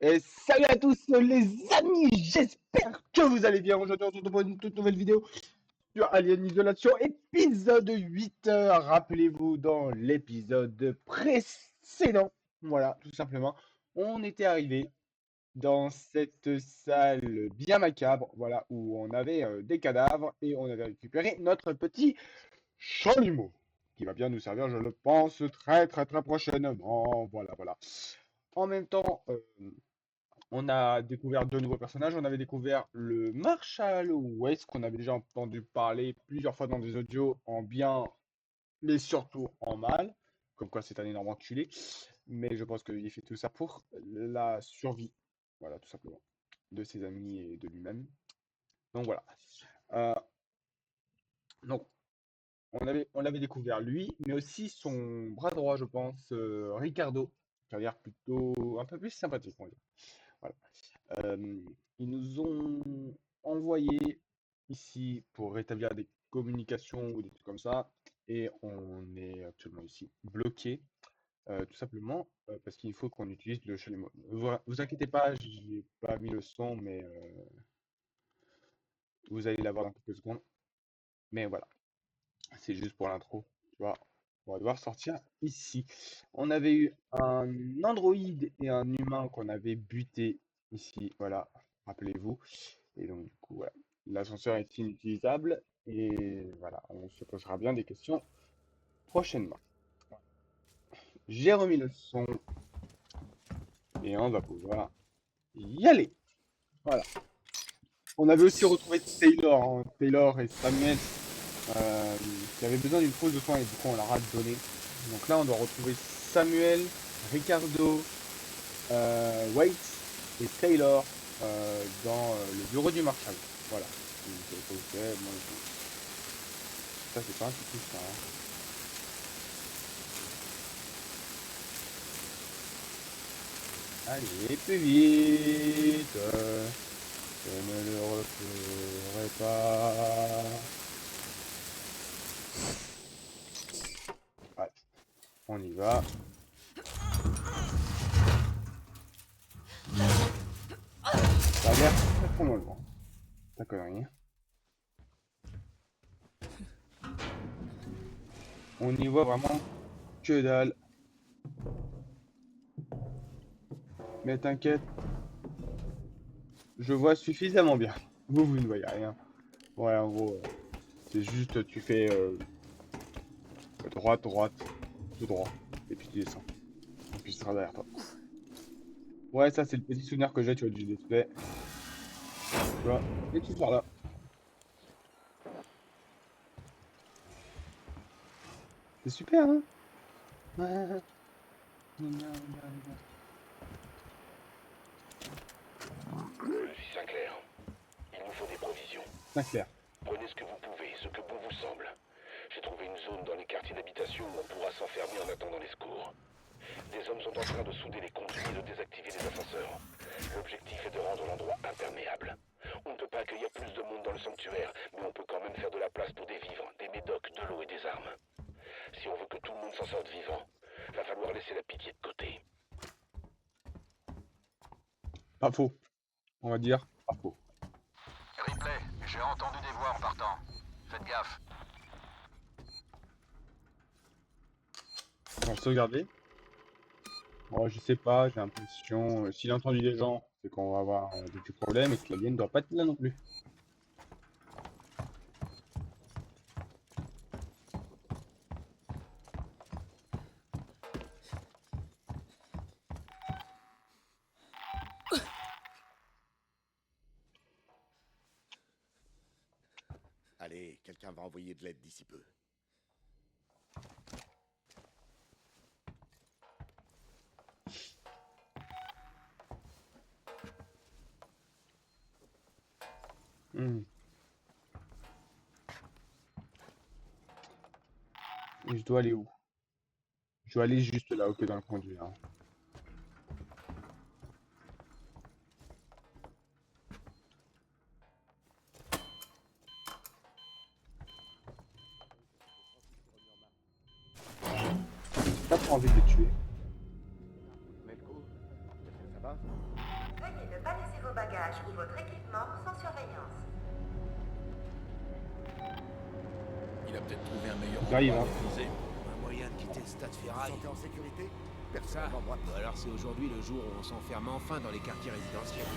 Et salut à tous les amis, j'espère que vous allez bien. Aujourd'hui on se retrouve pour une toute nouvelle vidéo sur Alien Isolation, épisode 8. Rappelez-vous, dans l'épisode précédent, voilà, tout simplement, on était arrivé dans cette salle bien macabre, voilà, où on avait des cadavres et on avait récupéré notre petit chalumeau, qui va bien nous servir, je le pense, très prochainement. Voilà, voilà. En même temps, on a découvert deux nouveaux personnages. On avait découvert le Marshal West, qu'on avait déjà entendu parler plusieurs fois dans des audios en bien, mais surtout en mal. Comme quoi c'est un énorme enculé. Mais je pense qu'il fait tout ça pour la survie. Voilà, tout simplement. De ses amis et de lui-même. Donc voilà. Euh, donc, on l'avait découvert lui, mais aussi son bras droit, je pense, Ricardo, qui a l'air plutôt un peu plus sympathique, on va dire. Voilà. Euh, Ils nous ont envoyé ici pour rétablir des communications ou des trucs comme ça. Et on est actuellement ici bloqué, tout simplement parce qu'il faut qu'on utilise le chalumeau. Vous inquiétez pas, j'ai pas mis le son, mais vous allez l'avoir dans quelques secondes. Mais voilà, c'est juste pour l'intro. Tu vois, on va devoir sortir ici. On avait eu un androïde et un humain qu'on avait buté ici. Voilà, rappelez-vous. Et donc, du coup, voilà. L'ascenseur est inutilisable et voilà, on se posera bien des questions prochainement. J'ai remis le son et on va pouvoir y aller. Voilà. On avait aussi retrouvé Taylor, hein, Taylor et Samuel qui avaient besoin d'une pause de soins et du coup on leur a donné. Donc là, on doit retrouver Samuel, Ricardo, Waits et Taylor dans le bureau du Marshal. Voilà. Donc, ok, moi, ça, c'est pas un petit ça, hein. Allez, plus vite, je ne le referai pas. Allez, on y va. Ça a l'air très mollement. Ta connerie. On y voit vraiment que dalle. Mais t'inquiète, je vois suffisamment bien. Vous ne voyez rien. Ouais, en gros, c'est juste, tu fais droite, tout droit. Et puis tu descends. Et puis ce sera derrière toi. Ouais, ça, c'est le petit souvenir que j'ai, tu vois, du display. Tu vois, et tu sors là. C'est super, hein? Ouais. Je suis Sinclair. Il nous faut des provisions. Sinclair. Prenez ce que vous pouvez, ce que bon vous semble. J'ai trouvé une zone dans les quartiers d'habitation où on pourra s'enfermer en attendant les secours. Des hommes sont en train de souder les conduits et de désactiver les ascenseurs. L'objectif est de rendre l'endroit imperméable. On ne peut pas accueillir plus de monde dans le sanctuaire, mais on peut quand même faire de la place pour des vivres, des médocs, de l'eau et des armes. Si on veut que tout le monde s'en sorte vivant, va falloir laisser la pitié de côté. Pas faux. On va dire pas faux. Ripley, j'ai entendu des voix en partant. Faites gaffe. On va sauvegarder. Bon, je sais pas, j'ai l'impression, s'il a entendu des gens, c'est qu'on va avoir des petits problèmes et que l'alien ne doit pas être là non plus. Allez, quelqu'un va envoyer de l'aide d'ici peu. Hmm. Et je dois aller où? Je dois aller juste là, ok, dans le conduit, hein. J'ai pas trop envie de les tuer. Melko, est-ce que ça va? pas. Veuillez ne pas laisser vos bagages ou votre équipement sans surveillance. Il a peut-être trouvé un meilleur J'arrive, endroit hein. à maîtriser. Un moyen de quitter le stade Vous vous ferraille. sentez en sécurité? Ça, Personnellement, moi, ou alors c'est aujourd'hui le jour où on s'enferme enfin dans les quartiers résidentiels.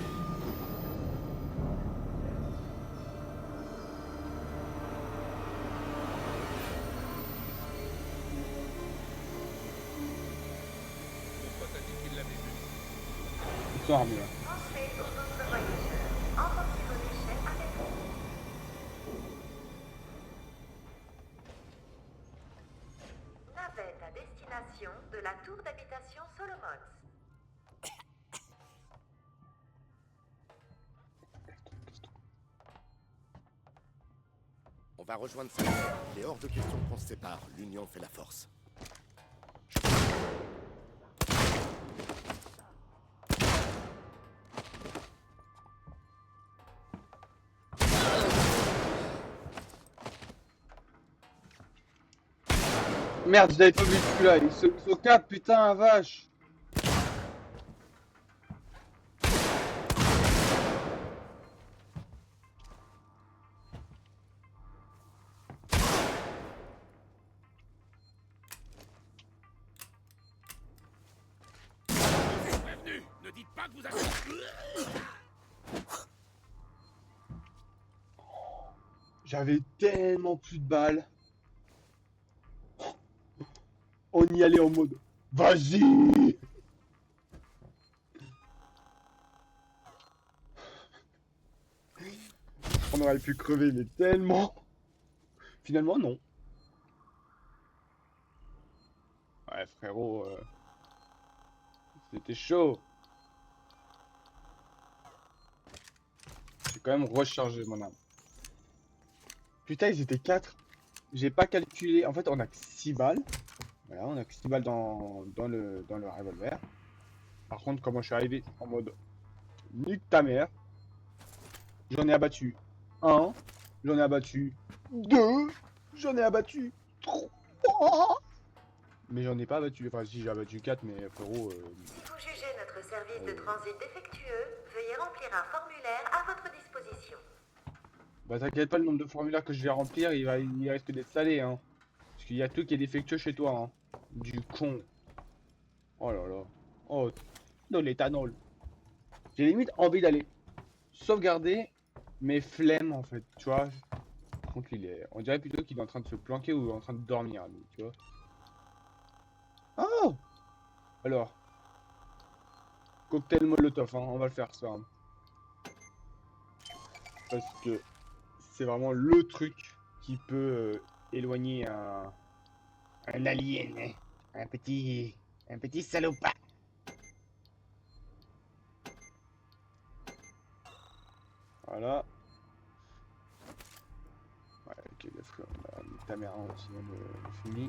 Mon pote a dit qu'il l'avait vu. Ils sont armés, là. Pensez aux autres voyageurs. Emportez vos déchets avec vous. Navette à destination de la tour d'habitation Solomons. on va rejoindre ça. Il est hors de question qu'on se sépare. L'union fait la force. Merde, j'avais pas vu celui-là. Ils sont 4, putain, vache. Prévenu, ne dites pas que vous avez... J'avais tellement plus de balles. On y allait en mode vas-y. On aurait pu crever, mais tellement. Finalement, non. Ouais, frérot, c'était chaud. J'ai quand même rechargé mon âme. Putain, ils étaient 4. J'ai pas calculé. En fait, on a que 6 balles. Voilà, on a que 6 balles dans le revolver. Par contre, comment je suis arrivé en mode nique ta mère, j'en ai abattu 1, j'en ai abattu 2, j'en ai abattu 3. Mais j'en ai pas abattu. Enfin, si, j'ai abattu 4, mais frérot. Si vous jugez notre service de transit défectueux, veuillez remplir un formulaire à votre disposition. Bah, t'inquiète pas, le nombre de formulaires que je vais remplir, il risque d'être salé, hein. Parce qu'il y a tout qui est défectueux chez toi, hein. Du con. Oh là là. Oh, de l'éthanol. J'ai limite envie d'aller sauvegarder mes flemmes, en fait, tu vois. Par contre, on dirait plutôt qu'il est en train de se planquer ou en train de dormir, lui, tu vois. Oh! Alors. Cocktail Molotov, hein, on va le faire ça. Hein. Parce que c'est vraiment le truc qui peut éloigner un alien, hein. Un petit salopard. Voilà. Ouais, ok, let's go. On a mis ta mère aussi, le fini.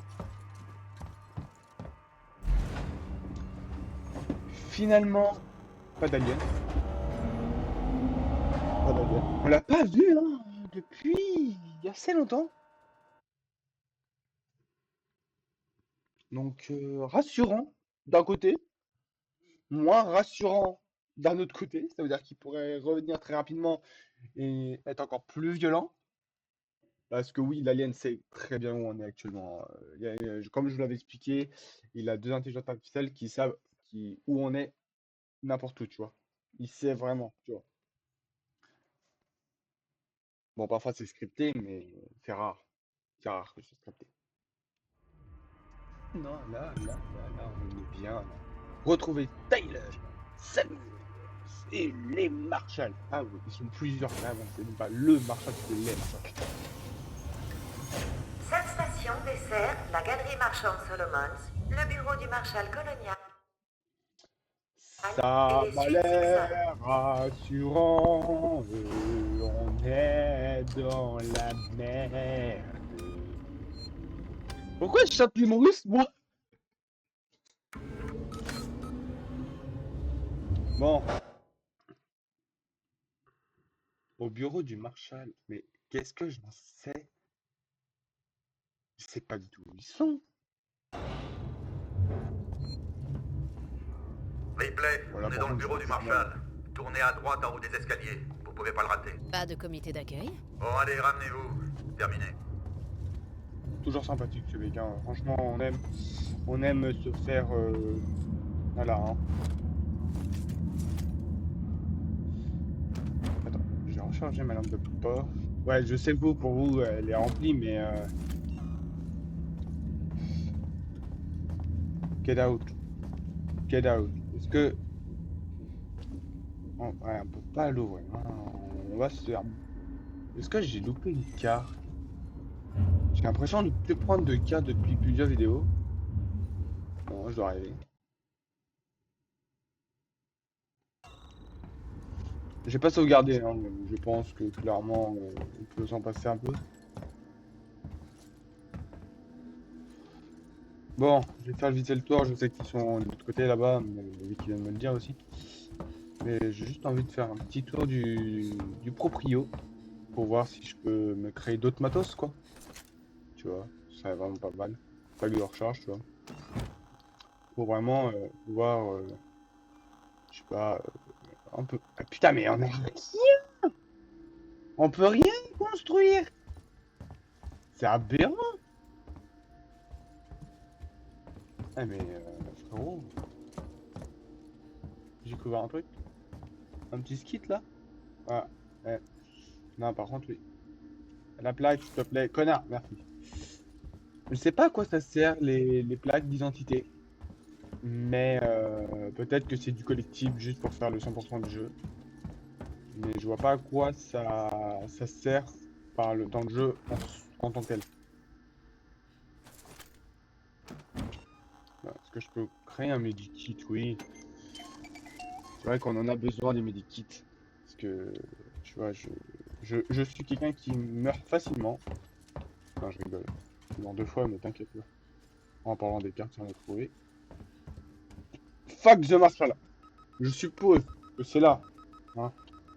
Finalement, pas d'alien. Pas d'alien. On l'a pas vu, hein, depuis il y a assez longtemps. Donc, rassurant d'un côté, moins rassurant d'un autre côté. Ça veut dire qu'il pourrait revenir très rapidement et être encore plus violent. Parce que oui, l'alien sait très bien où on est actuellement. Comme je vous l'avais expliqué, il a 2 intelligences artificielles qui savent où on est n'importe où, tu vois. Il sait vraiment, tu vois. Bon, parfois c'est scripté, mais c'est rare. C'est rare que c'est scripté. Non, là, on est bien. Là. Retrouver Tyler, Samuel et les Marshalls. Ah oui, ils sont plusieurs vraiment. C'est même pas le Marshall, c'est les Marshalls. Cette station dessert la galerie marchande Solomons, le bureau du marshal colonial. Ça m'a l'air rassurant, on est dans la merde. Pourquoi je chante l'humoriste, moi? Bon. Au bureau du Marshal, mais qu'est-ce que j'en sais? Je sais pas du tout où ils sont. Ripley, Voilà, on est par dans le contre, bureau du c'est Marshal. Tournez à droite en haut des escaliers. Vous pouvez pas le rater. Pas de comité d'accueil? Bon, allez, ramenez-vous. Terminé. toujours sympathique ce mec, hein. Franchement, on aime se faire. Voilà, hein. Attends, je vais recharger ma lampe de poche. Ouais, je sais que pour vous, elle est remplie, mais. Get out. Get out. Est-ce que. Ouais, on peut pas l'ouvrir, hein. On va se faire. Est-ce que j'ai loupé une carte? J'ai l'impression de ne plus prendre de carte depuis plusieurs vidéos. Non, je dois rêver. J'ai pas sauvegardé, hein, mais je pense que clairement on peut s'en passer un peu. Bon, je vais faire vite le tour, je sais qu'ils sont de l'autre côté là-bas, mais lui qui vient de me le dire aussi. Mais j'ai juste envie de faire un petit tour du proprio pour voir si je peux me créer d'autres matos, quoi. Tu vois, ça serait vraiment pas mal. Pas de recharge, tu vois. Pour vraiment pouvoir, je sais pas, un peu. Ah, putain, mais on a rien! On peut rien construire! C'est aberrant! Ah, mais frérot, j'ai couvert un truc. Un petit skit là? Ah, ouais. Non, par contre, oui. La plaque, s'il te plaît. Connard, merci. Je sais pas à quoi ça sert les plaques d'identité. Mais peut-être que c'est du collectif juste pour faire le 100% du jeu. Mais je vois pas à quoi ça sert dans le jeu en tant que tel. Est-ce que je peux créer un medikit? Oui. C'est vrai qu'on en a besoin des medikits. Parce que, tu vois, je suis quelqu'un qui meurt facilement. Non, je rigole. Je meurs 2 fois, mais t'inquiète pas. En parlant des cartes, on a trouvé. Fuck the Marshal. Je suppose que c'est là. Hein.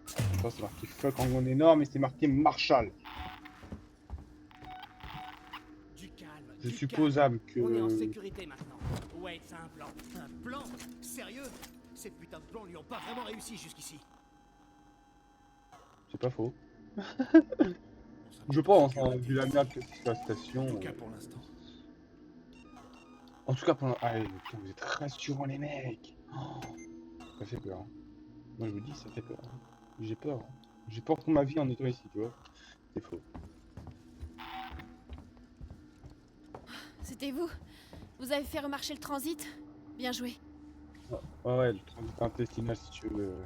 Ça, c'est marqué fuck en gros énorme et c'est marqué Marshal. Du calme. Je du supposable calme. On est en que. sécurité maintenant. Ouais, c'est un plan. Un plan? Sérieux? Ces putains de plans lui ont pas vraiment réussi jusqu'ici. C'est pas faux. On Je pense, hein, vu la merde que c'est sur la station. En tout cas pour l'instant. En tout cas, pour. Ah, putain, vous êtes rassurants, les mecs. Oh, ça fait peur. Hein. Moi, je vous dis, ça fait peur. Hein. J'ai peur. Hein. J'ai peur pour ma vie en étant ici, tu vois. C'est faux. C'était vous? Vous avez fait remarcher le transit? Bien joué. Ouais, le transit intestinal, si tu veux.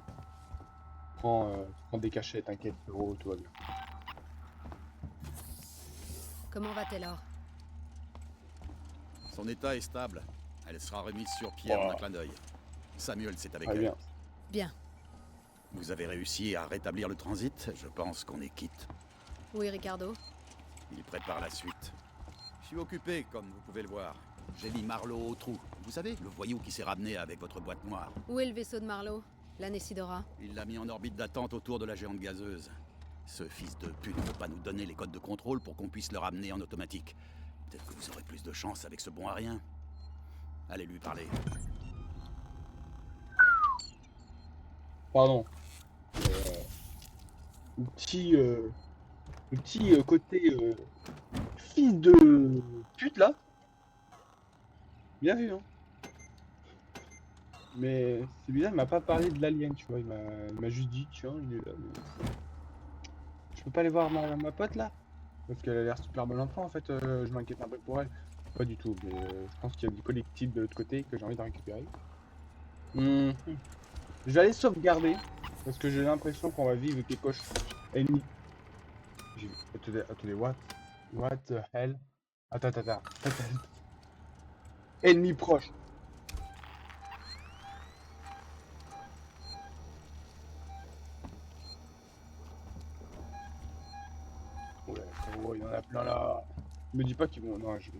Prends des cachets, t'inquiète, frérot, tout va bien. Comment va Taylor? Son état est stable. Elle sera remise sur pied en un clin d'œil. Samuel, c'est avec Très elle. bien. Bien. Vous avez réussi à rétablir le transit. Je pense qu'on est quitte. Oui, Ricardo? Il prépare la suite. Je suis occupé, comme vous pouvez le voir. J'ai mis Marlowe au trou. Vous savez, le voyou qui s'est ramené avec votre boîte noire. Où est le vaisseau de Marlowe? La Nessidora? Il l'a mis en orbite d'attente autour de la géante gazeuse. Ce fils de pute ne veut pas nous donner les codes de contrôle pour qu'on puisse le ramener en automatique. Peut-être que vous aurez plus de chance avec ce bon à rien. Allez lui parler. Pardon. Le petit côté fils de pute là. Bien vu, hein. Mais c'est bizarre, il m'a pas parlé de l'alien, tu vois. Il m'a juste dit, tiens, il est là. Mais... Je peux pas aller voir ma pote là? Parce qu'elle a l'air super bonne enfant en fait. Je m'inquiète un peu pour elle. Pas du tout, mais je pense qu'il y a du collectif de l'autre côté que j'ai envie de récupérer. Je vais aller sauvegarder. Parce que j'ai l'impression qu'on va vivre quelque chose ennemi. Attendez, what? What the hell? Attends. Ennemi proche. Ouais, frérot, il y en a plein là. Me dis pas qu'ils vont. Non, je.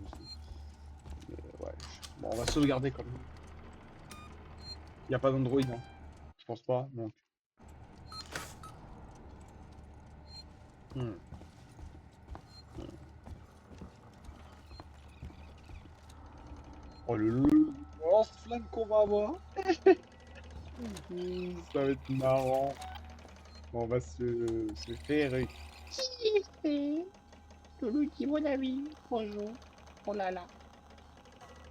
Mais, ouais. Bon, on va sauvegarder quand même. Il n'y a pas d'Android, hein. Je pense pas, donc. Oh le lance-flamme qu'on va avoir. Ça va être marrant. Bon, on va se faire kiffer. Luluki, mon ami. Bonjour. Oh là là.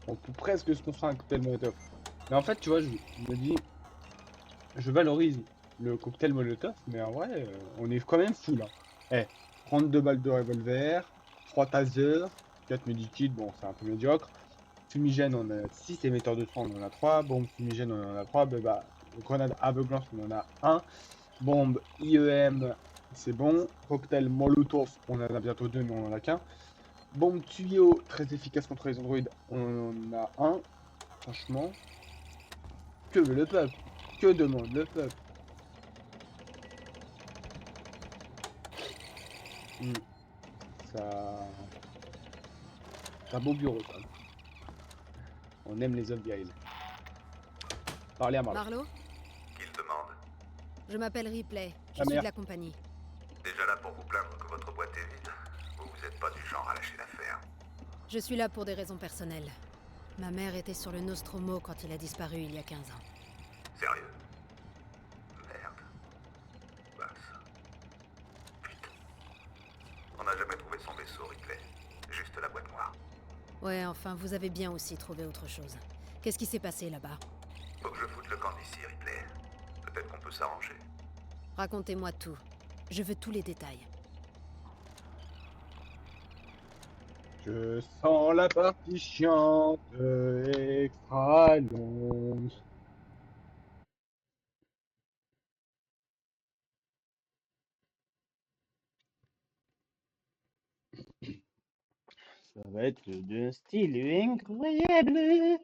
On peut presque se construire un cocktail Molotov. Mais en fait, tu vois, je me dis, je valorise le cocktail Molotov, mais en vrai, on est quand même fou là. Eh, 32 balles de revolver, 3 tasers, 4 medikits, bon, c'est un peu médiocre. Fumigène, on a 6 émetteurs de sang, on en a 3. Bombe fumigène, on en a 3. Grenade aveuglante, on en a 1. Bombe IEM, c'est bon. Cocktail Molotov, on en a bientôt 2, mais on en a qu'un. Bombe tuyau, très efficace contre les androïdes, on en a 1. Franchement, que veut le peuple? Que demande le peuple? Ça... C'est un beau bureau, ça. On aime les hommes virils. Parlez à Marlowe. Marlowe, Qu'il demande. je m'appelle Ripley. Je Ah, suis merde. de la compagnie. Déjà là pour vous plaindre que votre boîte est vide. Vous n'êtes pas du genre à lâcher l'affaire. Je suis là pour des raisons personnelles. Ma mère était sur le Nostromo quand il a disparu il y a 15 ans. Sérieux? Merde. Mince. Putain. On n'a jamais trouvé son vaisseau, Ripley. Juste la boîte noire. Ouais, enfin, vous avez bien aussi trouvé autre chose. Qu'est-ce qui s'est passé là-bas? Faut que je foute le camp d'ici, Ripley. Peut-être qu'on peut s'arranger. Racontez-moi tout. Je veux tous les détails. Je sens la partie chiante extra longue. Ça va être d'un style incroyable.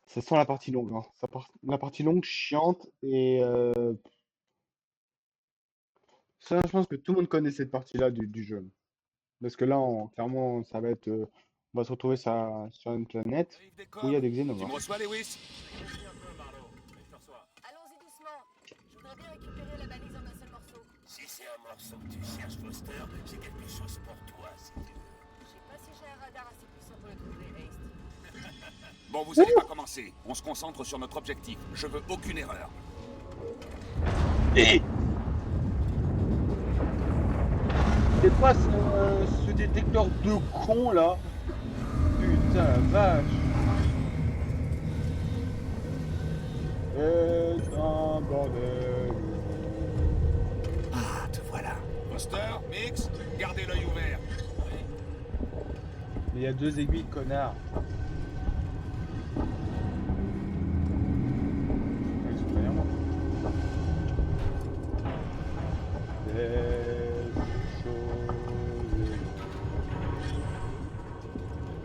Ça sent la partie longue, hein. La partie longue, chiante et ça, je pense que tout le monde connaît cette partie-là du jeu. Parce que là, clairement, ça va être, on va se retrouver sur une planète où il y a des Tu me xénomorphes. reçois, Lewis? Allons-y doucement. Je voudrais bien récupérer la balise en un seul morceau. Si c'est un morceau que tu cherches, Foster, j'ai quelque chose pour toi, si tu veux. Je sais pas si j'ai un radar assez puissant pour le trouver, Haste. Bon, vous allez pas commencer. On se concentre sur notre objectif. Je veux aucune erreur. Et c'est pas ce détecteur de con là. Putain la vache. C'est un bordel. Ah, te voilà. Foster, Mix, gardez l'œil ouvert. Mais il y a 2 aiguilles, connard. Ils sont derrière moi.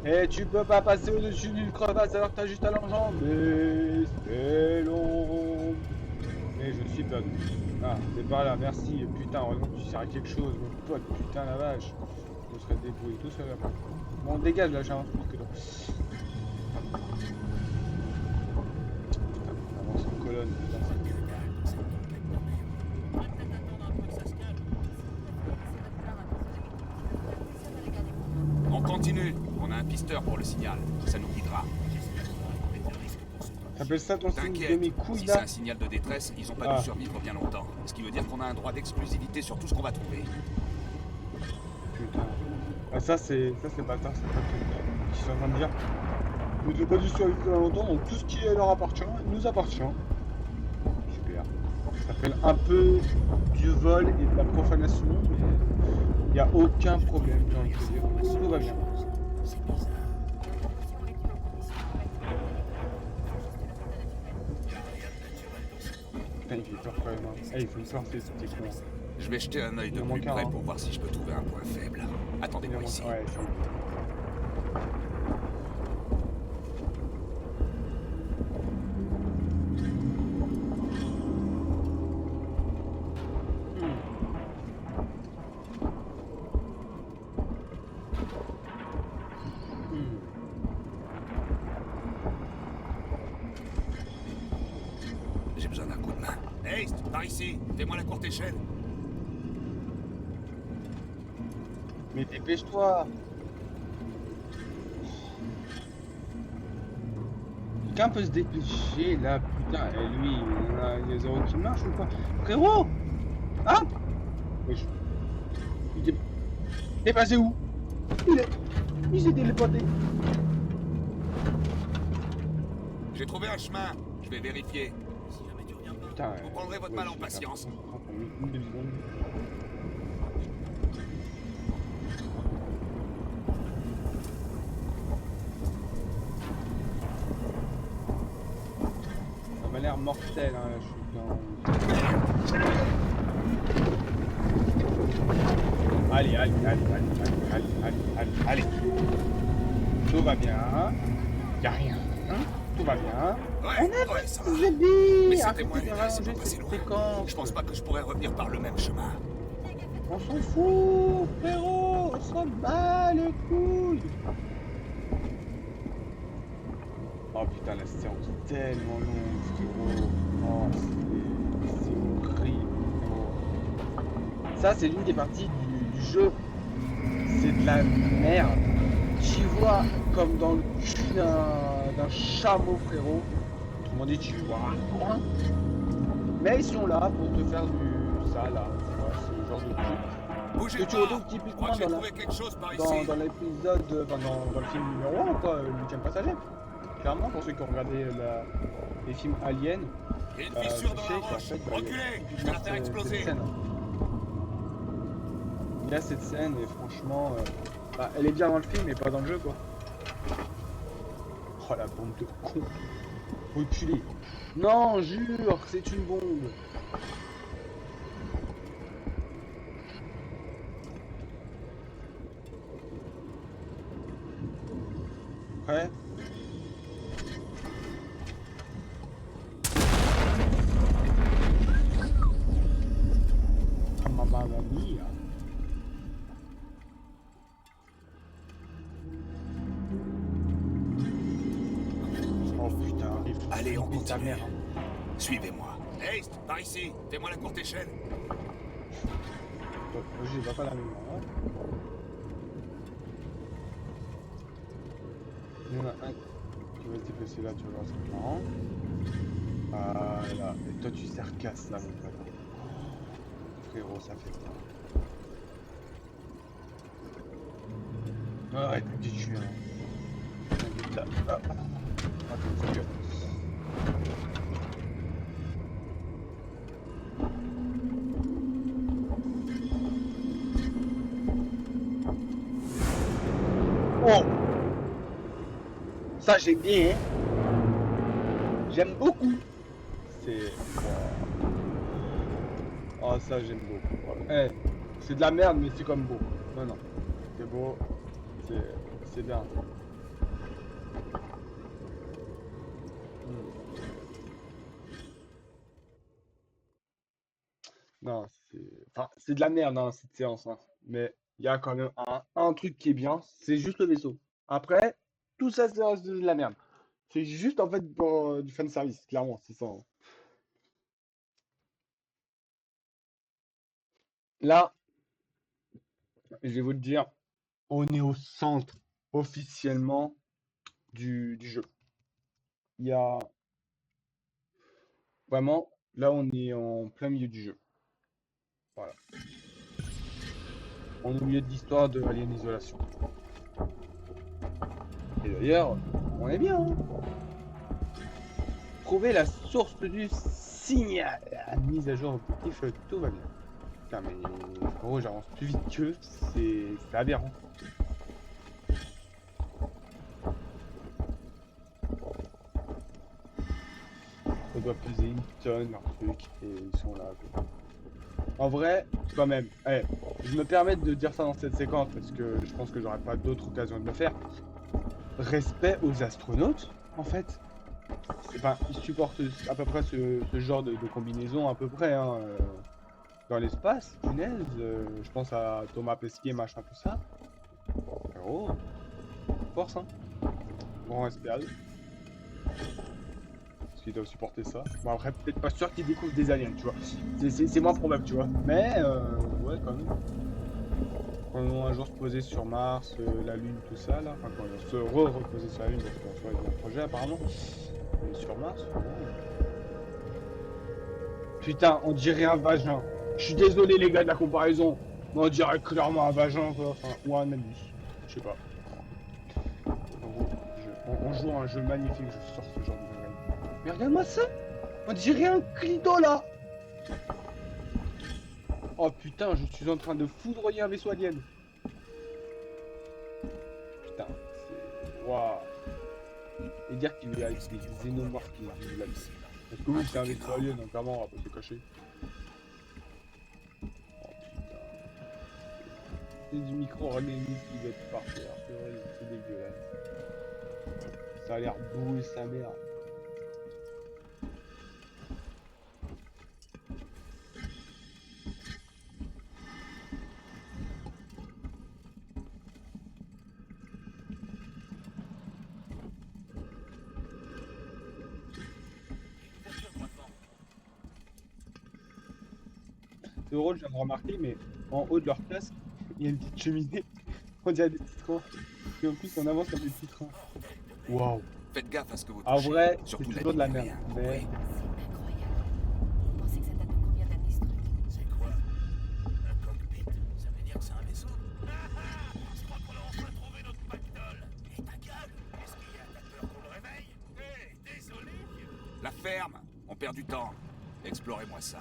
Et tu peux pas passer au-dessus d'une crevasse alors que t'as juste à l'enjamber. C'est long. Mais je suis perdu. Ah, c'est par là, merci. Putain, heureusement que tu sers à quelque chose, mon pote. Putain, la vache. Je serais débrouillé tout seul après. Bon, dégage là, j'ai un truc que là. Putain, on avance en colonne. Putain, On continue. On a un pisteur pour le signal. Ça nous guidera. t'appelles ça ton signe de T'inquiète, mes couilles si c'est là? un signal de détresse, ils ont pas Ah. dû survivre bien longtemps. Ce qui veut dire qu'on a un droit d'exclusivité sur tout ce qu'on va trouver. Putain. Ah, ça c'est bâtard, c'est pas ce qu'ils sont en train de dire. Vous n'avez pas dû survivre pendant longtemps, donc tout ce qui leur appartient nous appartient. Super. Ça s'appelle un peu du vol et de la profanation, mais il n'y a aucun problème, j'ai envie de te dire. Tout va bien. Putain, il fait peur quand même. Hein. Eh, il fait peur, c'est con. Je vais jeter un œil de Il en plus manque un, près hein. pour voir si je peux trouver un point faible. Attendez-moi ici. Ouais, c'est J'ai besoin d'un coup de main. Hey, par ici. Fais-moi la courte échelle. Mais dépêche-toi! Quelqu'un peut se dépêcher là, putain, et lui, il y a zéro qui marche ou quoi? Frérot! Hein? Wesh. Il est passé où? Il s'est téléporté. J'ai trouvé un chemin. Je vais vérifier. Si jamais tu reviens pas. Putain, Vous prendrez votre mal en patience. Une demi-seconde. Ça m'a l'air mortel, hein, je suis dans... Allez. Tout va bien. Y'a rien. Hein? Tout va bien. Ouais, ça va. J'ai dit. Mais c'était Arrêtez moins de une c'est pas rallonger passé cette loin. séquence. Je pense pas que je pourrais revenir par le même chemin. On s'en fout, frérot. On s'en bat les couilles. Oh putain, la séance est tellement longue, frérot. Oh, c'est horrible, frérot. Ça, c'est l'une des parties du jeu. C'est de la merde. Tu vois comme dans le cul d'un chameau, frérot. Autrement dit, tu vois rien. Mais ils sont là pour te faire ça, là. Tu vois, ce genre de truc. Bougez Que tu pas. retrouves Je typiquement crois que j'ai dans trouvé quelque chose par ici. dans l'épisode, enfin dans le film numéro 1, quoi, le 8e passager. Clairement, pour ceux qui ont regardé les films Alien, Il y a une fissure dans sachez la qu'en roche. fait, Reculez, je vais la faire exploser. cette scène. Il y a cette scène et franchement, elle est bien dans le film mais pas dans le jeu, quoi. Oh la bombe de con. Reculez. Non, jure, c'est une bombe. Ouais. Ah, mamma mia. Oh putain, Allez, on ta continue. mère. Suivez-moi. Haste, par ici. Fais-moi la courte échelle. J'ai pas la mémoire. Hein. Il y en a un qui va se déplacer là, tu vas voir, c'est marrant. Voilà. Et toi, tu sarcasses là, mon pote. Frérot, ça fait peur. Arrête, tu tues, hein. Là. Ah. Attends, faut que... Oh! Ça, j'aime bien, hein. J'aime beaucoup. C'est... Oh, ça, j'aime beaucoup. Ouais. C'est de la merde, mais c'est comme beau. Non. C'est beau. C'est bien. Non, c'est de la merde, hein, cette séance, hein. Mais il y a quand même un truc qui est bien, c'est juste le vaisseau. Après, tout ça, c'est de la merde. C'est juste, en fait, pour du fan service, clairement, c'est ça, hein. Là, je vais vous le dire, on est au centre, officiellement, du jeu. Il y a... Vraiment, là, on est en plein milieu du jeu. Voilà. On est au milieu de l'histoire de Alien Isolation. Et d'ailleurs, on est bien, hein. Trouver la source du signal. Mise à jour objectif, tout va bien. Putain, mais frérot, j'avance plus vite qu'eux, c'est aberrant. Ça doit peser une tonne leur truc et ils sont là, quoi. En vrai, quand même, je me permets de dire ça dans cette séquence parce que je pense que j'aurai pas d'autre occasion de le faire. Respect aux astronautes, en fait. Enfin, ils supportent à peu près ce genre de combinaison, à peu près, hein, dans l'espace, punaise. Je pense à Thomas Pesquet, machin, tout ça. Oh, force, hein. Grand respect à eux. Parce qu'ils doivent supporter ça. Bon, après, peut-être pas sûr qu'ils découvrent des aliens, tu vois. C'est moins probable, tu vois. Mais, ouais, quand même. Quand ils vont un jour se poser sur Mars, la Lune, tout ça, là. Enfin, quand ils vont se reposer sur la Lune, parce qu'en soit, il y a un projet, apparemment. Sur Mars, ouais. Putain, on dirait un vagin. Je suis désolé les gars de la comparaison, mais on dirait clairement un vagin quoi, enfin, ou un anus. Je sais pas. En gros, on joue à un jeu magnifique, je sors ce genre de conneries. Mais regarde-moi ça. On dirait un clito là. Oh putain, je suis en train de foudroyer un vaisseau alien. Putain, c'est... Waouh. Et dire qu'il y a des xénomorphes qui vivent là-dessus. Parce que oui, c'est un vaisseau alien, donc clairement, on va pas se cacher. Oh putain. C'est du micro-organisme qui va être par terre, c'est dégueulasse. Ça a l'air beau et sa mère. C'est drôle, je viens de remarquer, mais en haut de leur casque, il y a une petite cheminée. On dirait des petits trains. Et en plus, on avance comme des petits trains. Waouh. Faites gaffe à ce que vous En touchez. vrai, c'est Surtout toujours de la nuit, merde. rien. Mais Oui. C'est incroyable. Vous pensez que ça date de combien d'années ce truc? C'est quoi? Un cockpit? Ça veut dire que c'est un vaisseau? Je crois qu'on a enfin trouvé notre pactole. Et ta gueule? Qu'est-ce qu'il y a? T'as peur qu'on le réveille? Hé, désolé, vieux. La ferme. On perd du temps. Explorez-moi ça.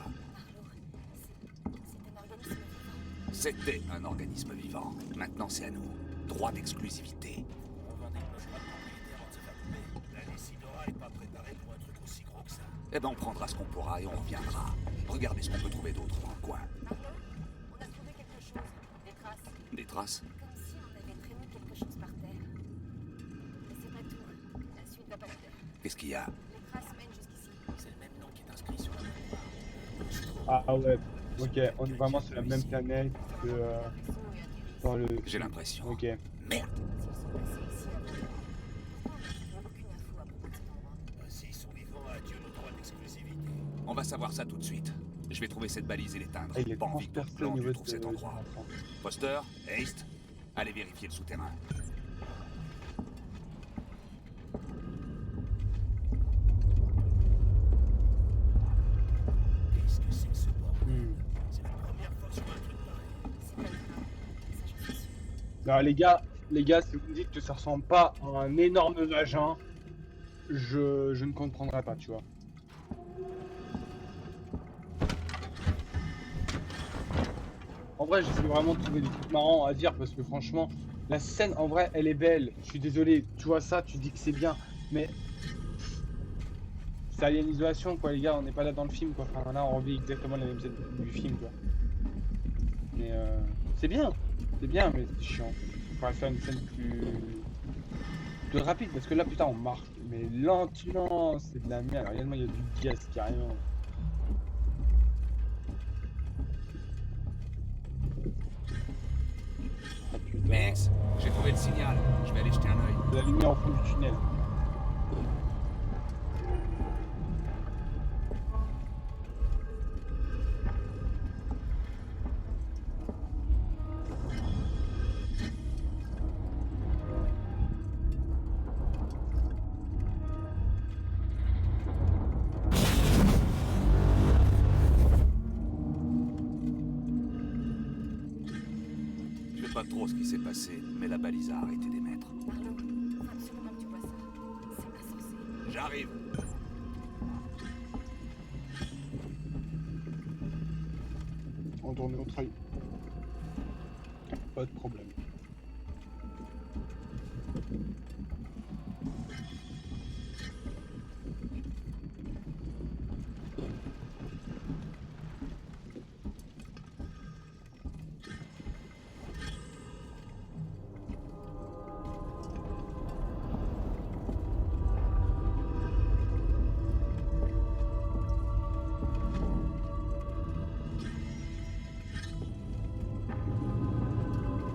C'est un organisme vivant. C'était un organisme vivant. Maintenant, c'est à nous. Droit d'exclusivité. On vend des clochettes propriétaires avant de se faire couper. La Décidora est pas préparée pour un truc aussi gros que ça. Eh ben, on prendra ce qu'on pourra et on reviendra. Regardez ce qu'on peut trouver d'autre dans le coin. Marlowe, on a trouvé quelque chose. Des traces. Des traces? Comme si on avait traîné quelque chose par terre. Mais c'est pas tout. La suite va pas plus. Qu'est-ce qu'il y a? Les traces mènent jusqu'ici. C'est le même nom qui est inscrit sur la mémoire. ah ouais. Ok, on est vraiment sur la même planète que dans le. J'ai l'impression. Ok. Merde! S'ils sont passés ici avant, ils n'ont aucune info à propos de cet endroit. S'ils sont vivants, adieu nos droits d'exclusivité. On va savoir ça tout de suite. Je vais trouver cette balise et l'éteindre. Ah, il est Pas envie que ton transpercé au plan niveau tu de trouves cet endroit. Foster, Haste, allez vérifier le souterrain. Qu'est-ce que c'est que ce bordel? Hmm. C'est la première fois que je vois un truc pareil. C'est pas le train. Ça, j'en suis sûr. Non, les gars, si vous me dites que ça ressemble pas à un énorme vagin, je ne comprendrai pas, tu vois. En vrai, j'essaie vraiment de trouver des trucs marrants à dire parce que franchement, la scène en vrai, elle est belle. Je suis désolé, tu vois ça, tu dis que c'est bien, mais c'est Alien Isolation quoi, les gars, on n'est pas là dans le film quoi. Enfin là, on revit exactement la même scène du film quoi. Mais c'est bien, mais c'est chiant. On pourrait faire une scène plus rapide parce que là, putain, on marche, mais lentement, c'est de la merde. Regarde-moi, il y a du gaz carrément. Ah, putain. Max, j'ai trouvé le signal. Je vais aller jeter un œil. La lumière au fond du tunnel. Je sais pas trop ce qui s'est passé, mais la balise a arrêté d'émettre. Marlowe, faut absolument que tu vois ça. C'est insensé. J'arrive. On tourne notre œil. Pas de problème.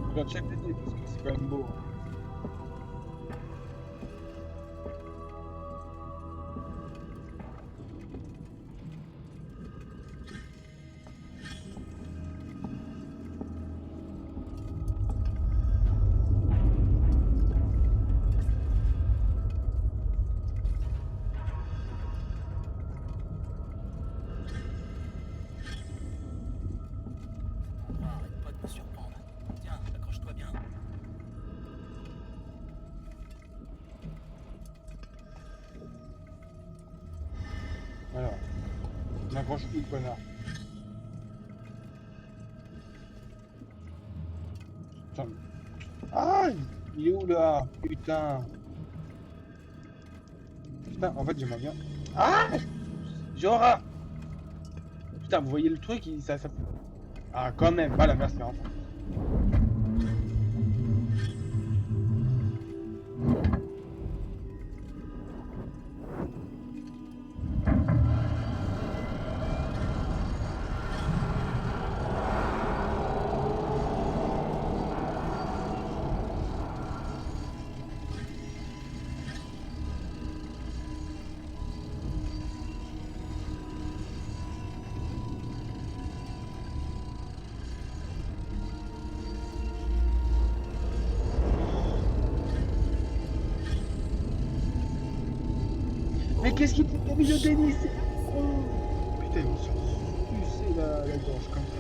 Je dois check les parce que c'est quand même beau. s'accroche où, connard? Putain. Ah, il est où là? Putain. Putain, en fait, j'aimerais bien. Ah! Genre. Putain, vous voyez le truc, ça. Ah, quand même. Voilà, merci, enfin. Mais qu'est-ce qu'il fait Camille de Denis? Oh putain, ils vont se sucer la gorge comme ça.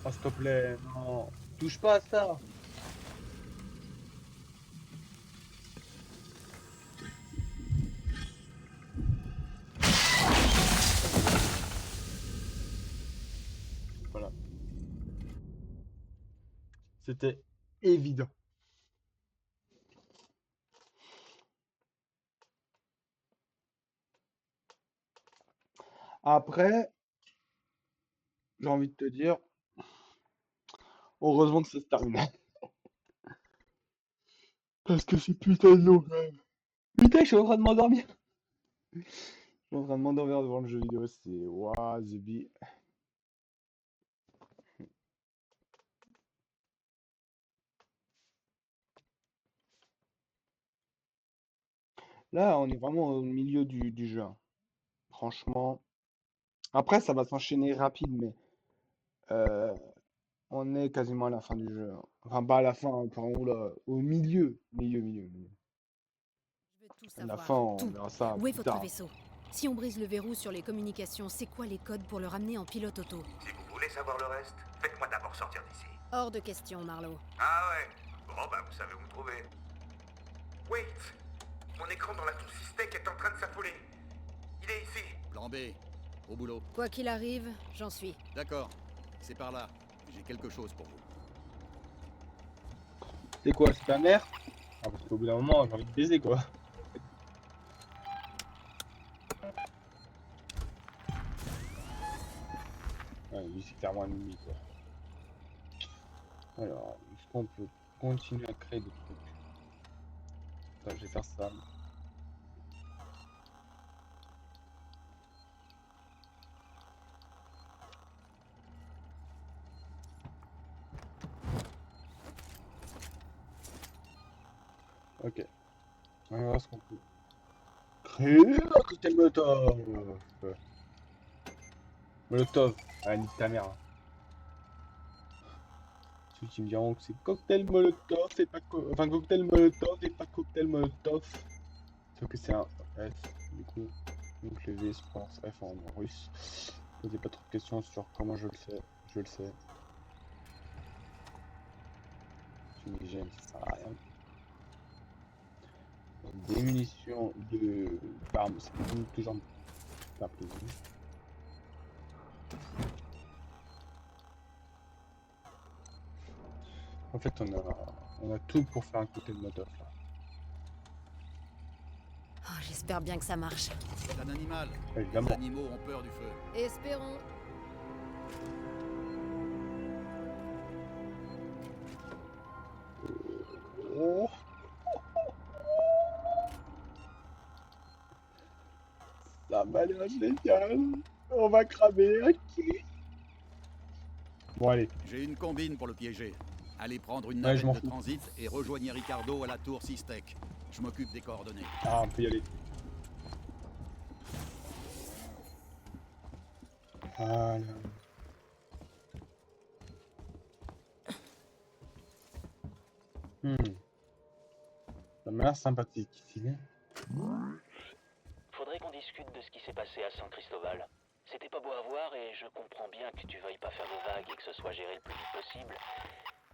Oh, s'il te plaît, non. Touche pas à ça. Voilà. C'était évident. Après, j'ai envie de te dire, heureusement que ça se termine. Parce que c'est putain de long quand même. Putain, je suis en train de m'endormir. Je suis en train de m'endormir devant le jeu vidéo. C'est waouh, The Bee. Là, on est vraiment au milieu du jeu, hein. Franchement. Après, ça va s'enchaîner rapide, mais euh, on est quasiment à la fin du jeu, hein. Enfin, pas à la fin, hein, enfin, oula, au milieu. Je veux tout À la savoir. fin, on Tout. verra ça Où est plus votre tard. vaisseau? Si on brise le verrou sur les communications, c'est quoi les codes pour le ramener en pilote auto? Si vous voulez savoir le reste, faites-moi d'abord sortir d'ici. Hors de question, Marlowe. Ah ouais? Bon, bah, vous savez où me trouver. Wait! Mon écran dans la tour Systech est en train de s'affoler. Il est ici. Plan B, au boulot. Quoi qu'il arrive, j'en suis. D'accord, c'est par là. J'ai quelque chose pour vous. C'est quoi, c'est ta mère? Ah, parce qu'au bout d'un moment, j'ai envie de baiser, quoi. Ouais, lui, c'est clairement un ennemi, quoi. Alors, est-ce qu'on peut continuer à créer des trucs? Attends, je vais faire ça. Ok. On va voir ce qu'on peut créer. Un cocktail Molotov. Molotov. Ah, nique ta mère, hein. Ceux qui me diront que c'est cocktail Molotov, c'est pas enfin cocktail Molotov et pas cocktail Molotov. Sauf que c'est un S, du coup. Donc les V se prononcent F en russe. Posez pas trop de questions sur comment je le sais. Je le sais. Fumigène, ça sert à rien. Des munitions d'armes, c'est toujours pas plaisir. En fait, on a tout pour faire un cocktail Molotov là. Oh, j'espère bien que ça marche. C'est un animal. Évidemment. Les animaux ont peur du feu. Espérons. Oh. Ça m'a l'air génial. On va cramer, ok. Bon, allez. J'ai une combine pour le piéger. Allez prendre une Ouais, navette je m'en de fous. transit et rejoignez Ricardo à la tour Sistek. Je m'occupe des coordonnées. Ah, on peut y aller. Voilà. Ça m'a l'air sympathique ici. Faudrait qu'on discute de ce qui s'est passé à San Cristobal. C'était pas beau à voir et je comprends bien que tu veuilles pas faire de vagues et que ce soit géré le plus vite possible.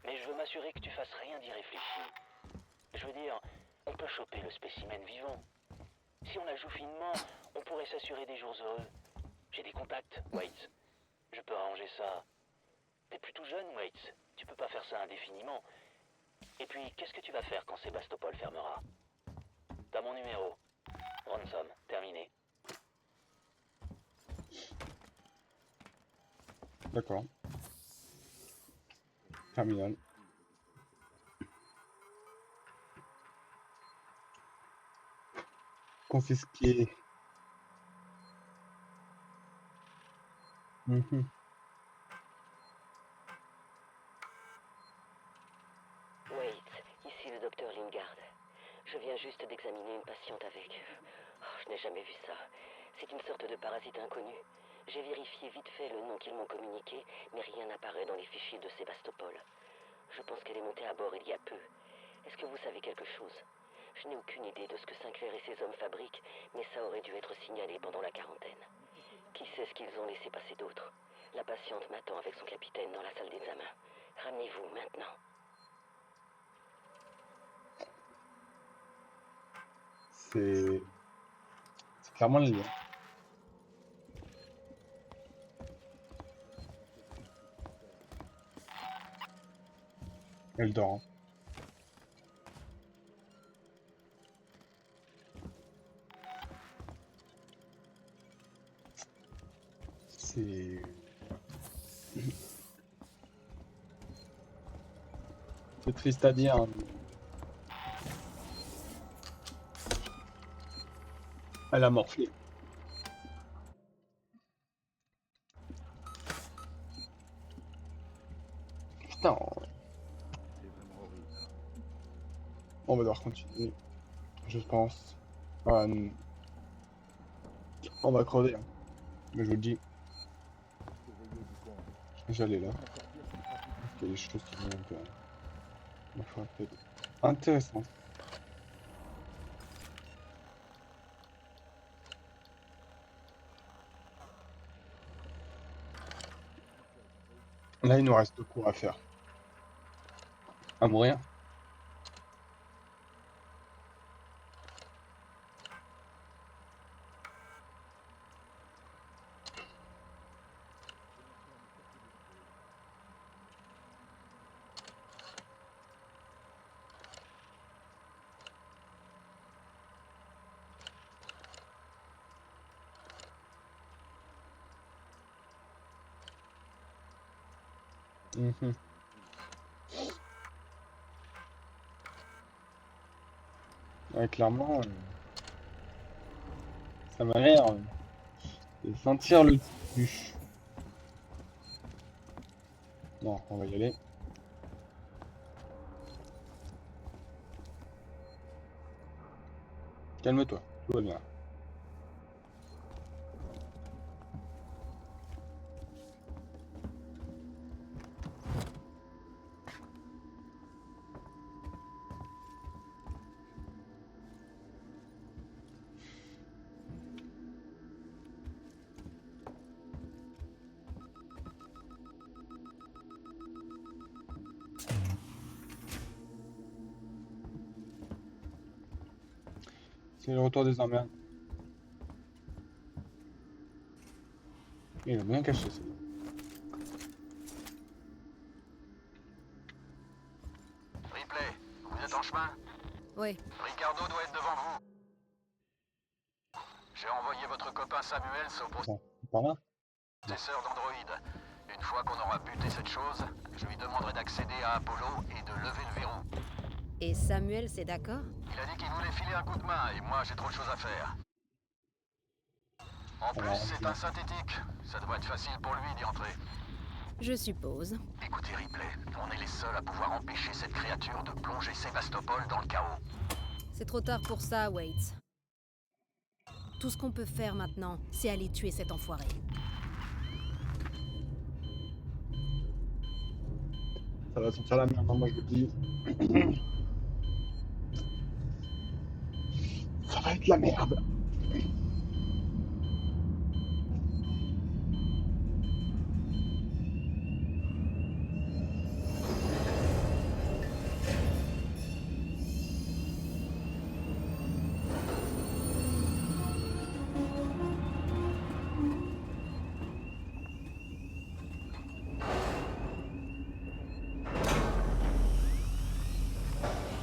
Mais je veux m'assurer que tu fasses rien d'irréfléchi. Je veux dire, on peut choper le spécimen vivant. Si on la joue finement, on pourrait s'assurer des jours heureux. J'ai des contacts, Waits. Je peux arranger ça. T'es plutôt jeune, Waits. Tu peux pas faire ça indéfiniment. Et puis, qu'est-ce que tu vas faire quand Sébastopol fermera? T'as mon numéro. Ransom, terminé. D'accord. Terminal. Confisqué. Wait, ici le docteur Lingard. Je viens juste d'examiner une patiente avec... Oh, je n'ai jamais vu ça. C'est une sorte de parasite inconnu. J'ai vérifié vite fait le nom qu'ils m'ont communiqué, mais rien n'apparaît dans les fichiers de Sébastopol. Je pense qu'elle est montée à bord il y a peu. Est-ce que vous savez quelque chose? Je n'ai aucune idée de ce que Sinclair et ses hommes fabriquent, mais ça aurait dû être signalé pendant la quarantaine. Qui sait ce qu'ils ont laissé passer d'autre? La patiente m'attend avec son capitaine dans la salle d'examen. Ramenez-vous maintenant. C'est clairement le lien. Elle dort. C'est... C'est triste à dire. Hein. Elle a morflé. Putain. On va devoir continuer. Je pense. On va crever. Hein. Mais je vous le dis. J'allais là. Il y a des choses qui vont être intéressantes. Là, il nous reste quoi à faire? À mourir. Ouais, clairement, ça m'a l'air de sentir le plus. Non, on va y aller. Calme-toi, tout va bien. C'est le retour des emmerdes. Il a bien caché ça. Ripley, vous êtes en chemin? Oui. Ricardo doit être devant vous. J'ai envoyé votre copain Samuels au Par là? processeur d'Android. Une fois qu'on aura buté cette chose, je lui demanderai d'accéder à Apollo et de lever le verrou. Et Samuel, c'est d'accord? Il a dit qu'il voulait filer un coup de main et moi j'ai trop de choses à faire. En plus, Alors, c'est un synthétique. Ça devrait être facile pour lui d'y entrer. Je suppose. Écoutez, Ripley, on est les seuls à pouvoir empêcher cette créature de plonger Sébastopol dans le chaos. C'est trop tard pour ça, Waits. Tout ce qu'on peut faire maintenant, c'est aller tuer cet enfoiré. Ça va sentir la merde, hein, moi je vous le dis. Ça va être la merde.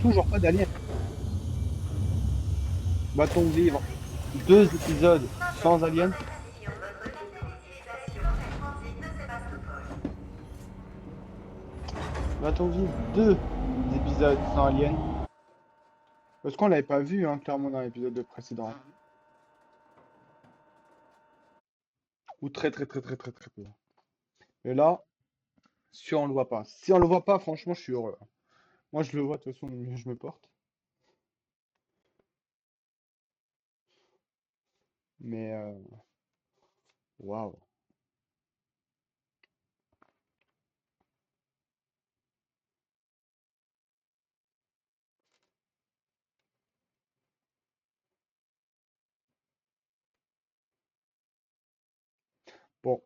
Toujours pas d'alien. Va-t-on vivre 2 épisodes sans alien? Va-t-on vivre 2 épisodes sans alien? Parce qu'on l'avait pas vu, hein, clairement, dans l'épisode précédent. Ou très très peu. Et là, si on le voit pas. Si on le voit pas, franchement, je suis heureux. Moi, je le vois, de toute façon, je me porte. Mais, waouh. Bon,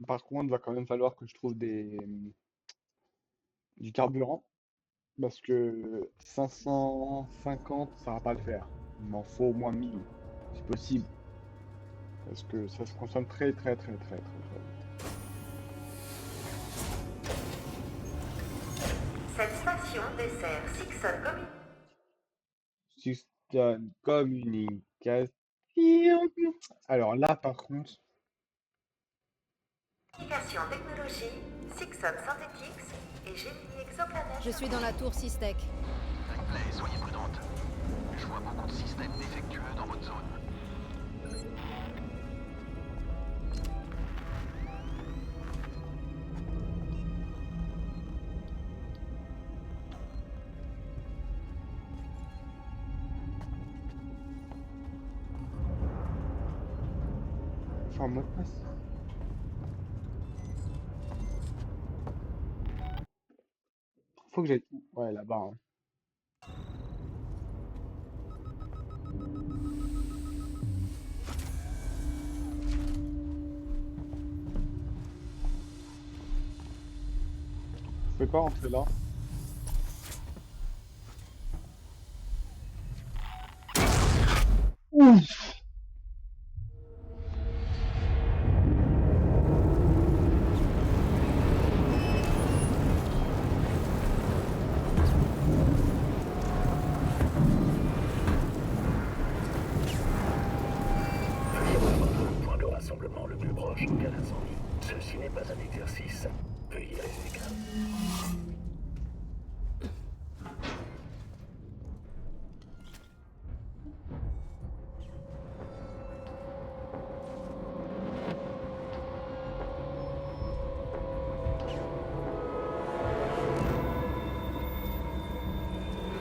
par contre, il va quand même falloir que je trouve du carburant. Parce que 550, ça va pas le faire. Il m'en faut au moins 1000, si possible. Parce que ça se consomme très vite. Cette station dessert Système communication. Alors là, par contre, Communication technologie, Sixon Synthetics et génie exoplanète. Je suis dans la tour Systec. Ripley, soyez prudente. Je vois beaucoup de systèmes défectueux dans votre zone. enfin, mot de passe. Faut que j'aille. Ouais, là-bas. Hein. Je peux pas rentrer là. Ouf! Point de rassemblement le plus proche en cas d'incendie. Ceci n'est pas un exercice. Veuillez rester calme.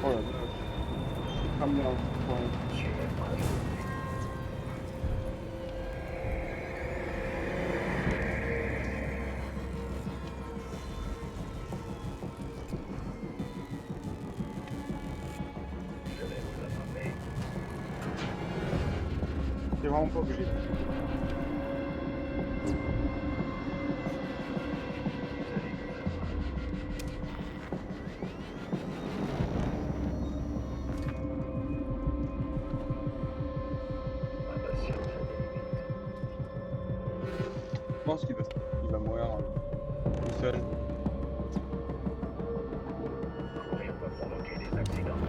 Oh la vache. C'est comme là. Ouais. C'est vraiment pas obligé. Je pense qu'il va mourir tout seul. Courir peut provoquer des accidents.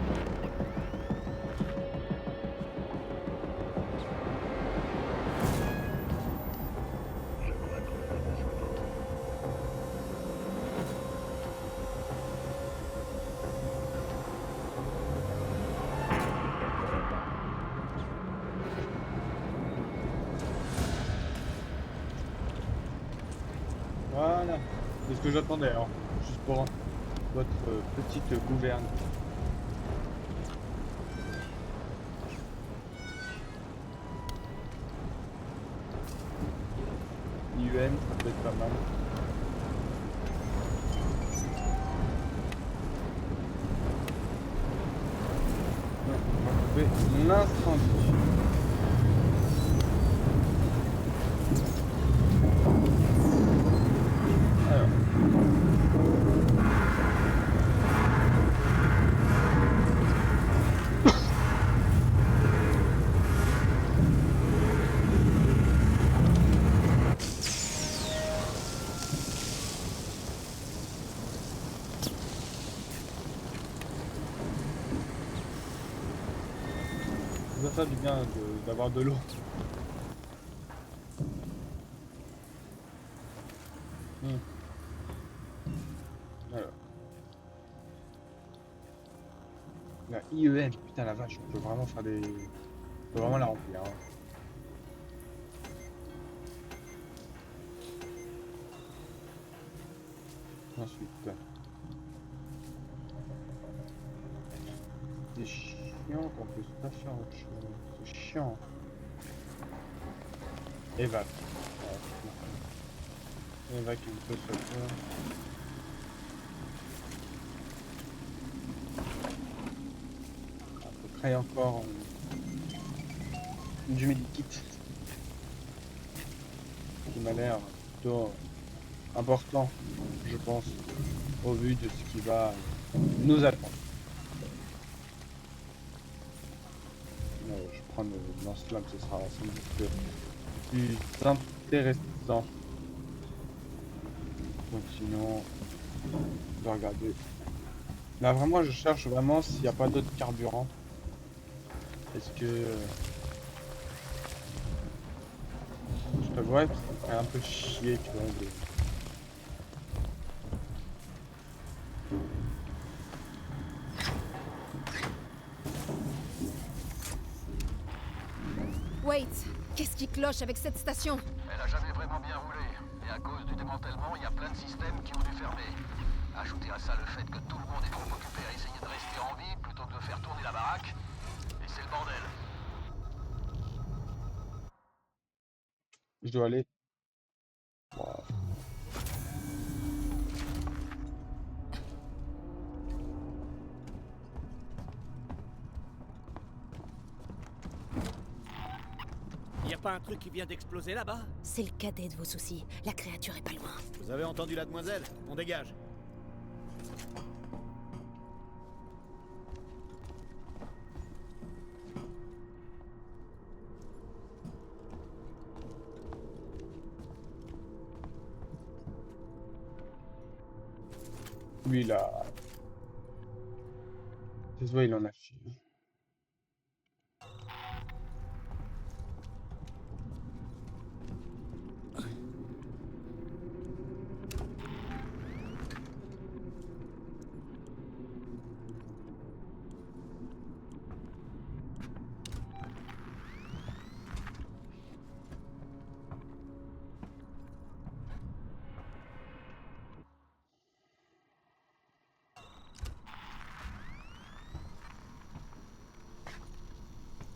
Je crois qu'on a besoin d'autre. Je C'est ce que j'attendais, hein. Juste pour votre petite gouverne. IUM, ça peut être pas mal. On va trouver l'incendie. Alors. Ça doit faire du bien d'avoir de l'eau. Alors. La IEM, putain la vache, on peut vraiment faire des... On peut vraiment la remplir. Hein. Ensuite... C'est chiant qu'on peut pas faire autre chose. C'est chiant. Évac. Ouais, évac un peu sur ça. On peut créer encore du medikit. Qui m'a l'air plutôt important, je pense, au vu de ce qui va nous attendre. Je prends le lance-flamme, ce sera sans doute plus intéressant. Continuons de regarder. Là vraiment je cherche vraiment s'il n'y a pas d'autres carburants. Est-ce que... Je t'avouerais que ça me ferait un peu chier, tu vois. Wait, qu'est-ce qui cloche avec cette station? Elle a jamais vraiment bien roulé. Et à cause du démantèlement, il y a plein de systèmes qui ont dû fermer. Ajoutez à ça le fait que tout le monde est trop occupé à essayer de rester en vie plutôt que de faire tourner la baraque. Et c'est le bordel. Je dois aller. Wow. Y a pas un truc qui vient d'exploser là-bas? C'est le cadet de vos soucis. La créature est pas loin. Vous avez entendu la demoiselle? On dégage. Lui là. Ça se voit, il en a fait.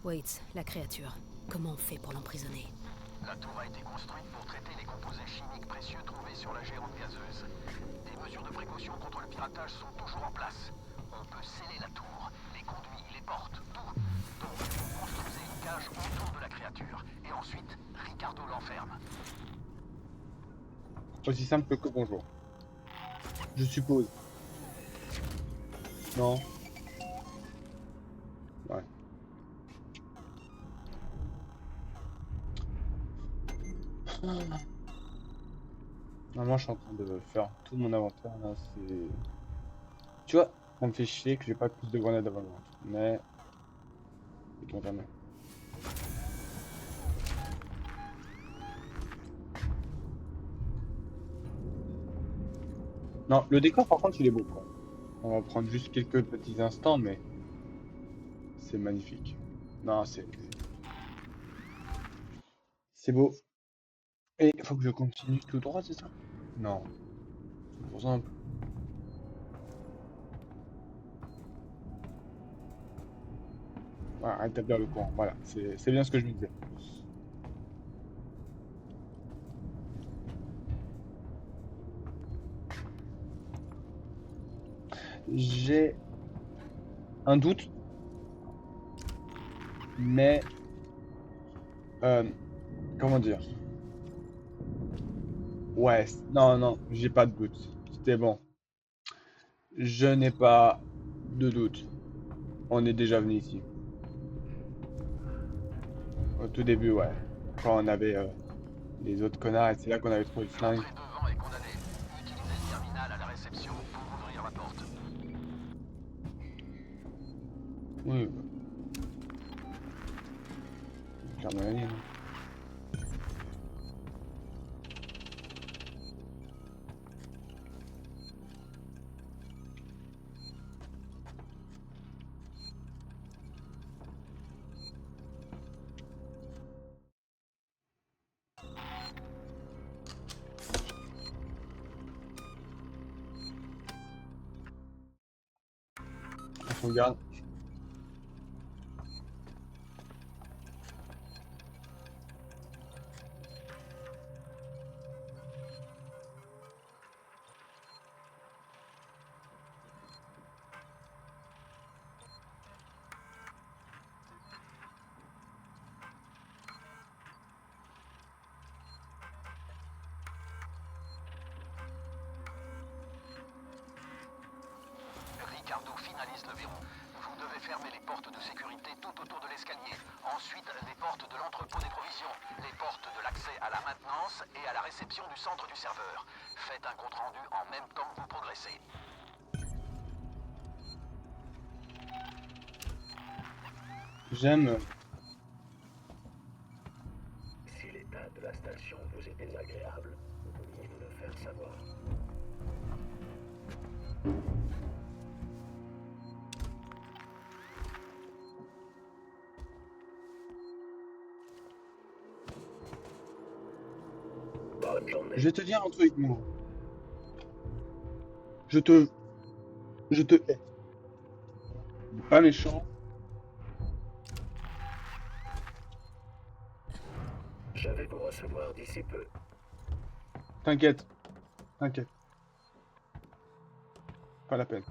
Wait, la créature. Comment on fait pour l'emprisonner? La tour a été construite pour traiter les composés chimiques précieux trouvés sur la géante gazeuse. Des mesures de précaution contre le piratage sont toujours en place. On peut sceller la tour, les conduits, les portes, tout. Donc, vous construisez une cage autour de la créature. Et ensuite, Ricardo l'enferme. Aussi simple que bonjour. Je suppose. Non. Ouais. Normalement, je suis en train de faire tout mon inventaire là. C'est. Tu vois, ça me fait chier que j'ai pas plus de grenades avant le ventre. Mais. Écoute, jamais. Non, le décor par contre il est beau quoi. On va prendre juste quelques petits instants mais c'est magnifique. Non, c'est beau. Et il faut que je continue tout droit, c'est ça? Non. Pour simple. Voilà, rétablir le courant. Voilà, c'est bien ce que je me disais. J'ai un doute, mais comment dire? Ouais, non, non, j'ai pas de doute. C'était bon. Je n'ai pas de doute. On est déjà venu ici. Au tout début, ouais. Quand on avait les autres connards, et c'est là qu'on avait trouvé le flingue. L'entrée devant est condamnée. Utilisez le terminal à la réception pour ouvrir la porte. Oui. Clairement la ligne. On regarde. Ricardo finalise le verrou. Vous devez fermer les portes de sécurité tout autour de l'escalier. Ensuite, les portes de l'entrepôt des provisions, les portes de l'accès à la maintenance et à la réception du centre du serveur. Faites un compte-rendu en même temps que vous progressez. J'aime. Si l'état de la station vous est désagréable, vous pourriez nous le faire savoir. Bonne journée. Je vais te dire un truc, moi. Je te hais. Pas méchant. Je vais vous recevoir d'ici peu. T'inquiète. T'inquiète. Pas la peine.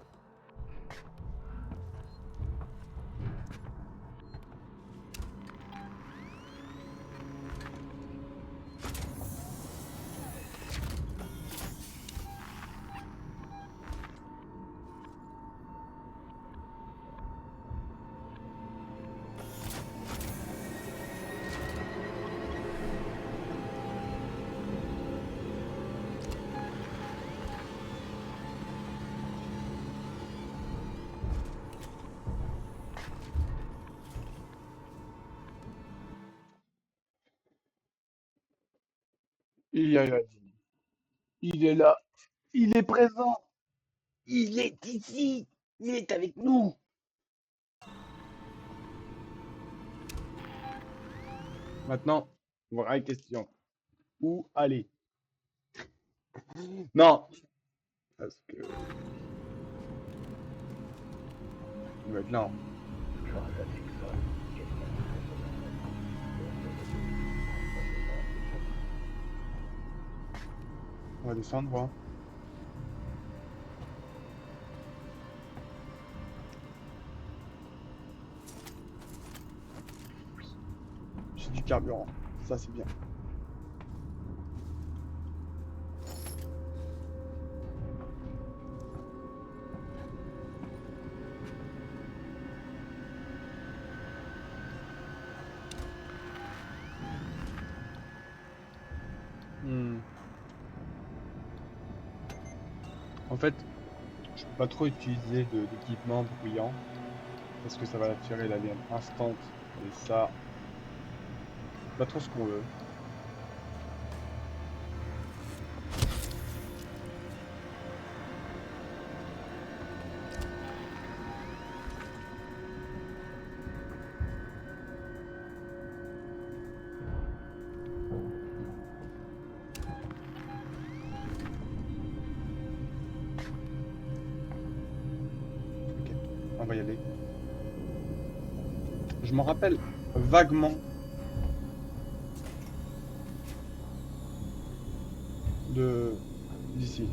Il y a la vie. Il est là. Il est présent. Il est ici. Il est avec nous. Maintenant, vraie question. Où aller? Non. Parce que... Il va être là. On va descendre, voir. J'ai du carburant. Ça, c'est bien. En fait, je peux pas trop utiliser d'équipement bruyant parce que ça va attirer l'alien instant et ça, c'est pas trop ce qu'on veut. On va y aller. Je m'en rappelle vaguement. D'ici.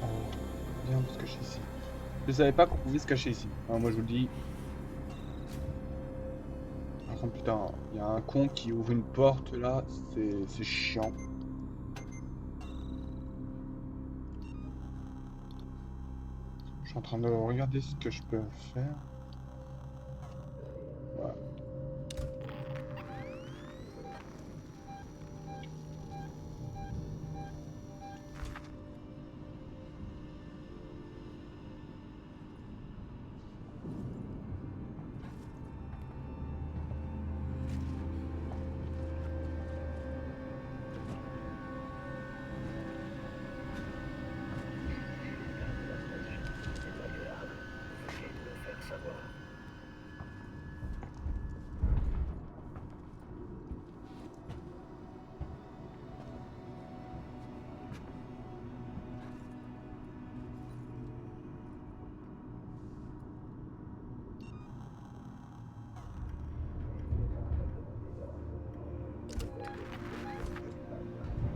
Oh, viens, on peut se cacher ici. Je savais pas qu'on pouvait se cacher ici. Alors moi je vous le dis. Par contre, putain, il y a un con qui ouvre une porte là, c'est chiant. Je suis en train de regarder ce que je peux faire. Voilà.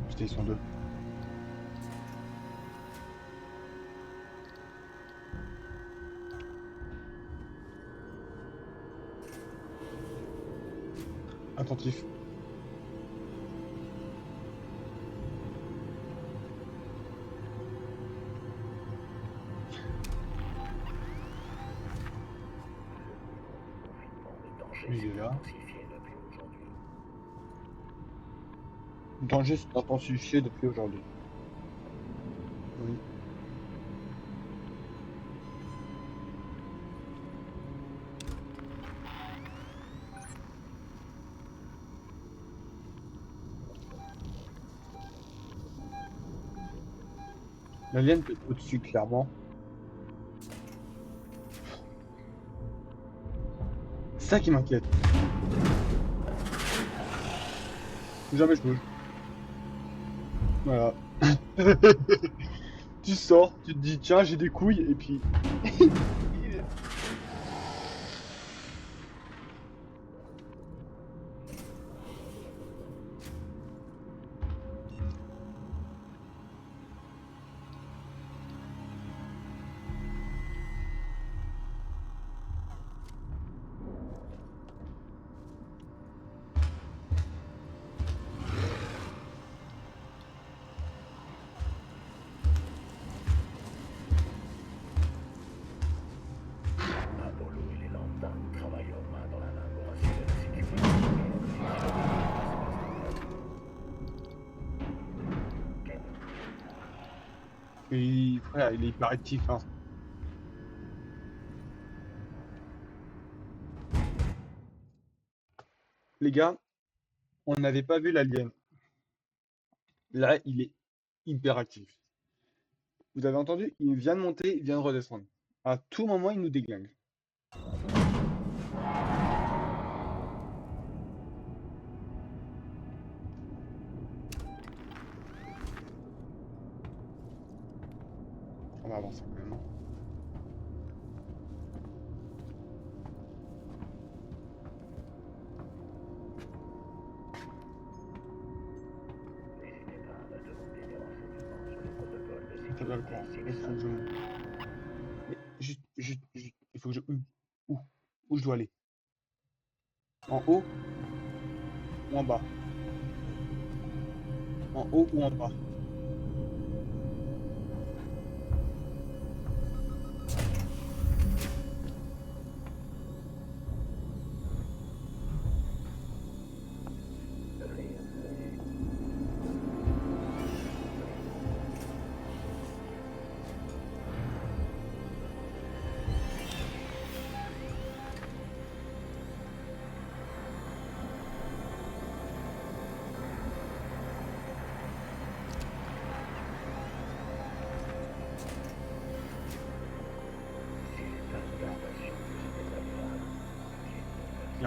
Putain, ils sont deux. Attentif. Il est là. Danger s'est intensifié depuis aujourd'hui. Oui. L'alien peut être au-dessus, clairement. C'est ça qui m'inquiète. Jamais je bouge. Voilà. Tu sors, tu te dis tiens j'ai des couilles et puis... Et voilà, il est hyper actif. Hein. Les gars, on n'avait pas vu l'alien. Là, il est hyper actif. Vous avez entendu? Il vient de monter, il vient de redescendre. À tout moment, il nous déglingue. On va avancer quand même. Ça va le croire. Il faut que je... Mais juste, il faut que je... Où je dois aller? En haut ou en bas? En haut ou en bas?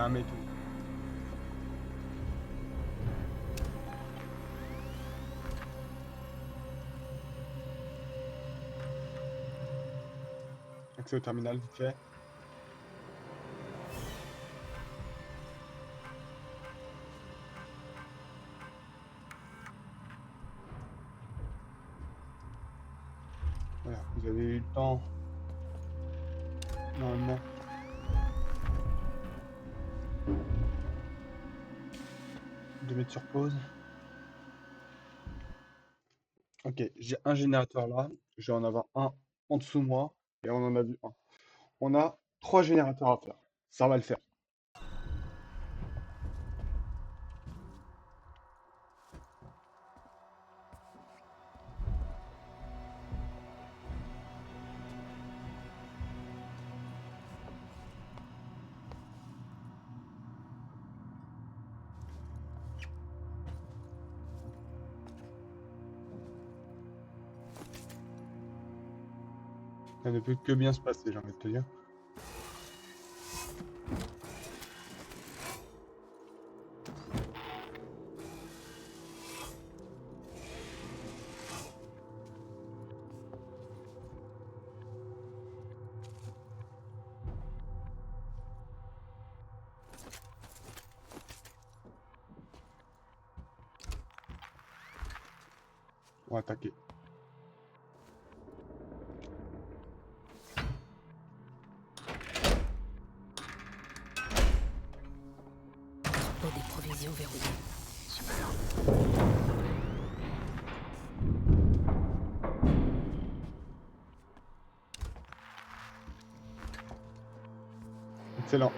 flammes et tout. Accès au terminal, vite fait. Voilà, vous avez eu le temps, normalement. De mettre sur pause. Ok, j'ai un générateur là, je vais en avoir un en dessous de moi, et on en a vu un. On a 3 générateurs à faire. Ça va le faire. Ça ne peut que bien se passer, j'ai envie de te dire. On va attaquer. Pour des provisions verrouillées. Super. Excellent.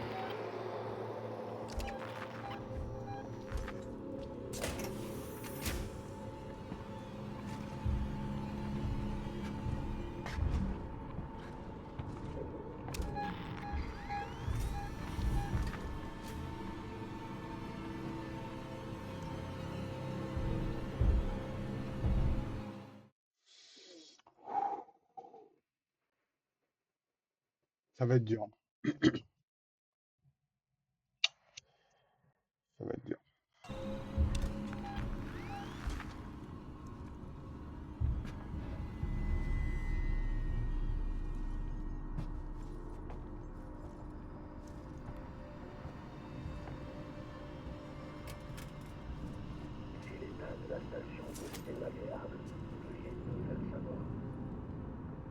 Ça va être dur. Ça va être dur. Si l'état de la station vous est désagréable, veuillez nous le faire savoir.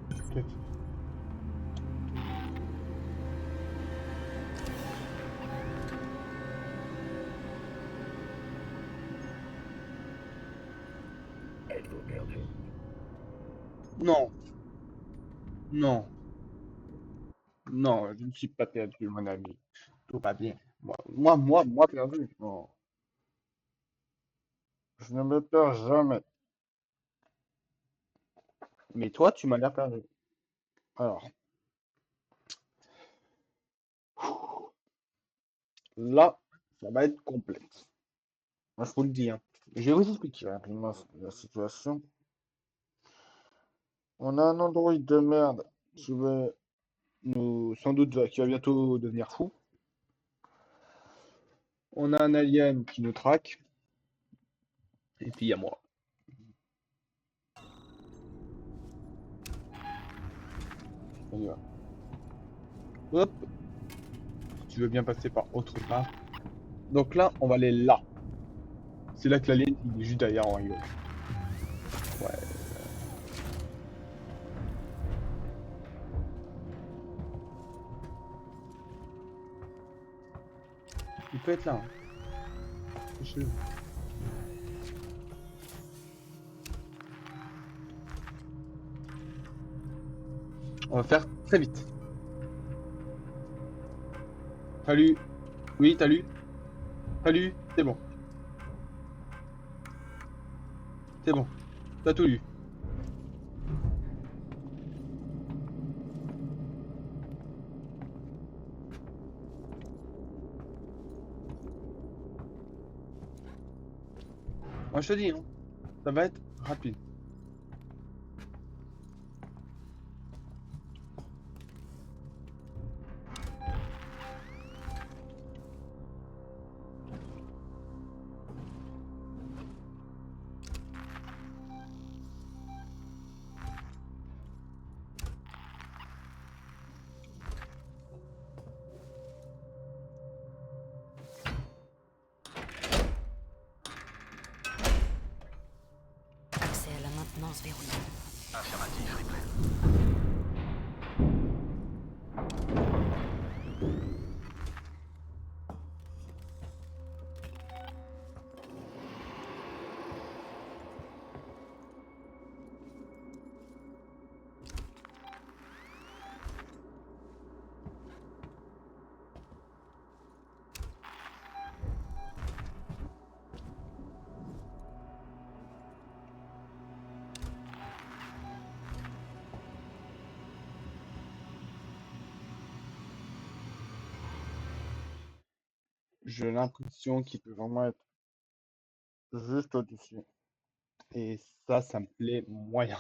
T'inquiète. Êtes-vous perdu? Non, non, non, je ne suis pas perdu, mon ami. Tout va bien. Moi, perdu. Non. Je ne me perds jamais. Mais toi, tu m'as l'air perdu. Alors, là, ça va être complexe. Moi, je vous le dis, hein. Je vais vous expliquer rapidement la situation. On a un android de merde qui va sans doute, qui va bientôt devenir fou. On a un alien qui nous traque. Et puis, il y a moi. On y va. Hop. Tu veux bien passer par autre part. Donc là, on va aller là. C'est là que l'alien, il est juste derrière en rigole. Ouais. Il peut être là. Hein. Fichez-le. On va faire très vite. Salut. Oui, salut. Salut. C'est bon. C'est bon. T'as tout lu. Moi, je te dis, hein, ça va être rapide. contenance verrouillée. Affirmatif, Ripley. J'ai l'impression qu'il peut vraiment être juste au-dessus. Et ça me plaît moyen.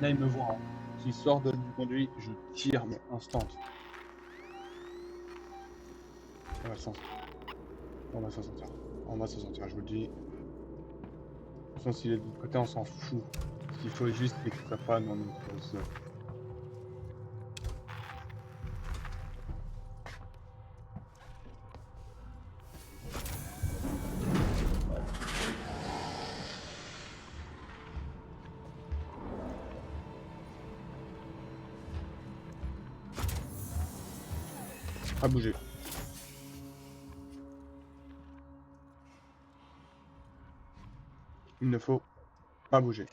Là, il me voit. Hein. S'il sort du conduit, je tire, mais instant. On va s'en sortir. On va s'en sortir. On va s'en sortir, je vous le dis. De toute façon, s'il est de l'autre côté, on s'en fout. Ce qu'il faut juste, c'est que ça pas dans notre zone. À bouger. Il ne faut pas bouger.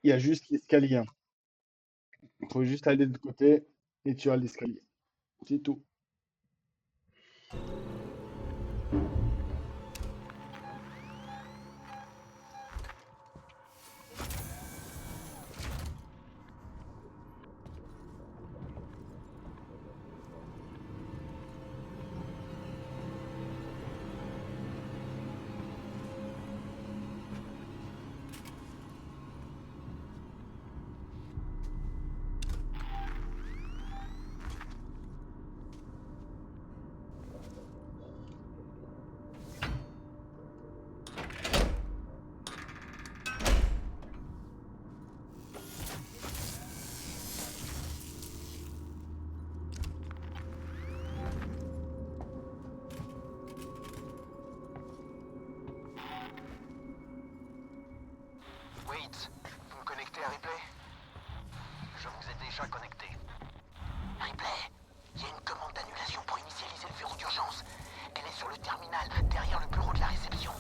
Il y a juste l'escalier. Il faut juste aller de côté et tu as l'escalier. C'est tout. Wait, vous me connectez à Ripley? Je vous ai déjà connecté. Ripley, il y a une commande d'annulation pour initialiser le verrou d'urgence. Elle est sur le terminal, derrière le bureau de la réception.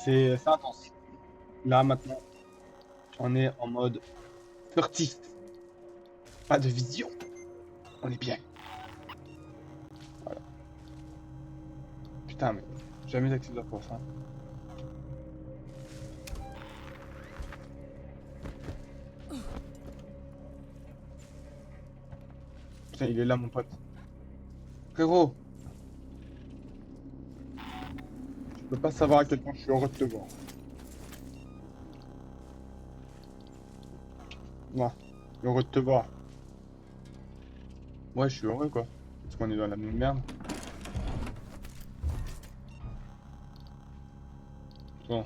C'est intense. Là, maintenant, on est en mode furtif. Pas de vision. On est bien. Voilà. Putain, mais jamais d'accélérateur pour ça. Putain, il est là, mon pote. Frérot. Tu peux pas savoir à quel point je suis heureux de te voir. Moi, heureux de te voir. Ouais, je suis heureux, quoi. Parce qu'on est dans la même merde. Bon.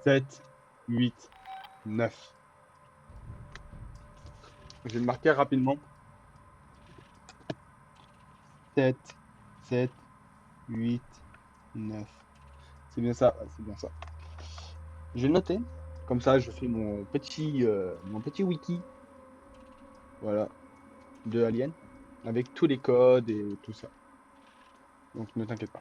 Sept, 8, 9. Je vais le marquer rapidement. 7, 8, 9. C'est bien ça, ouais, c'est bien ça. Je vais le noter. Comme ça, je fais mon petit wiki. Voilà. De Alien. Avec tous les codes et tout ça. Donc ne t'inquiète pas.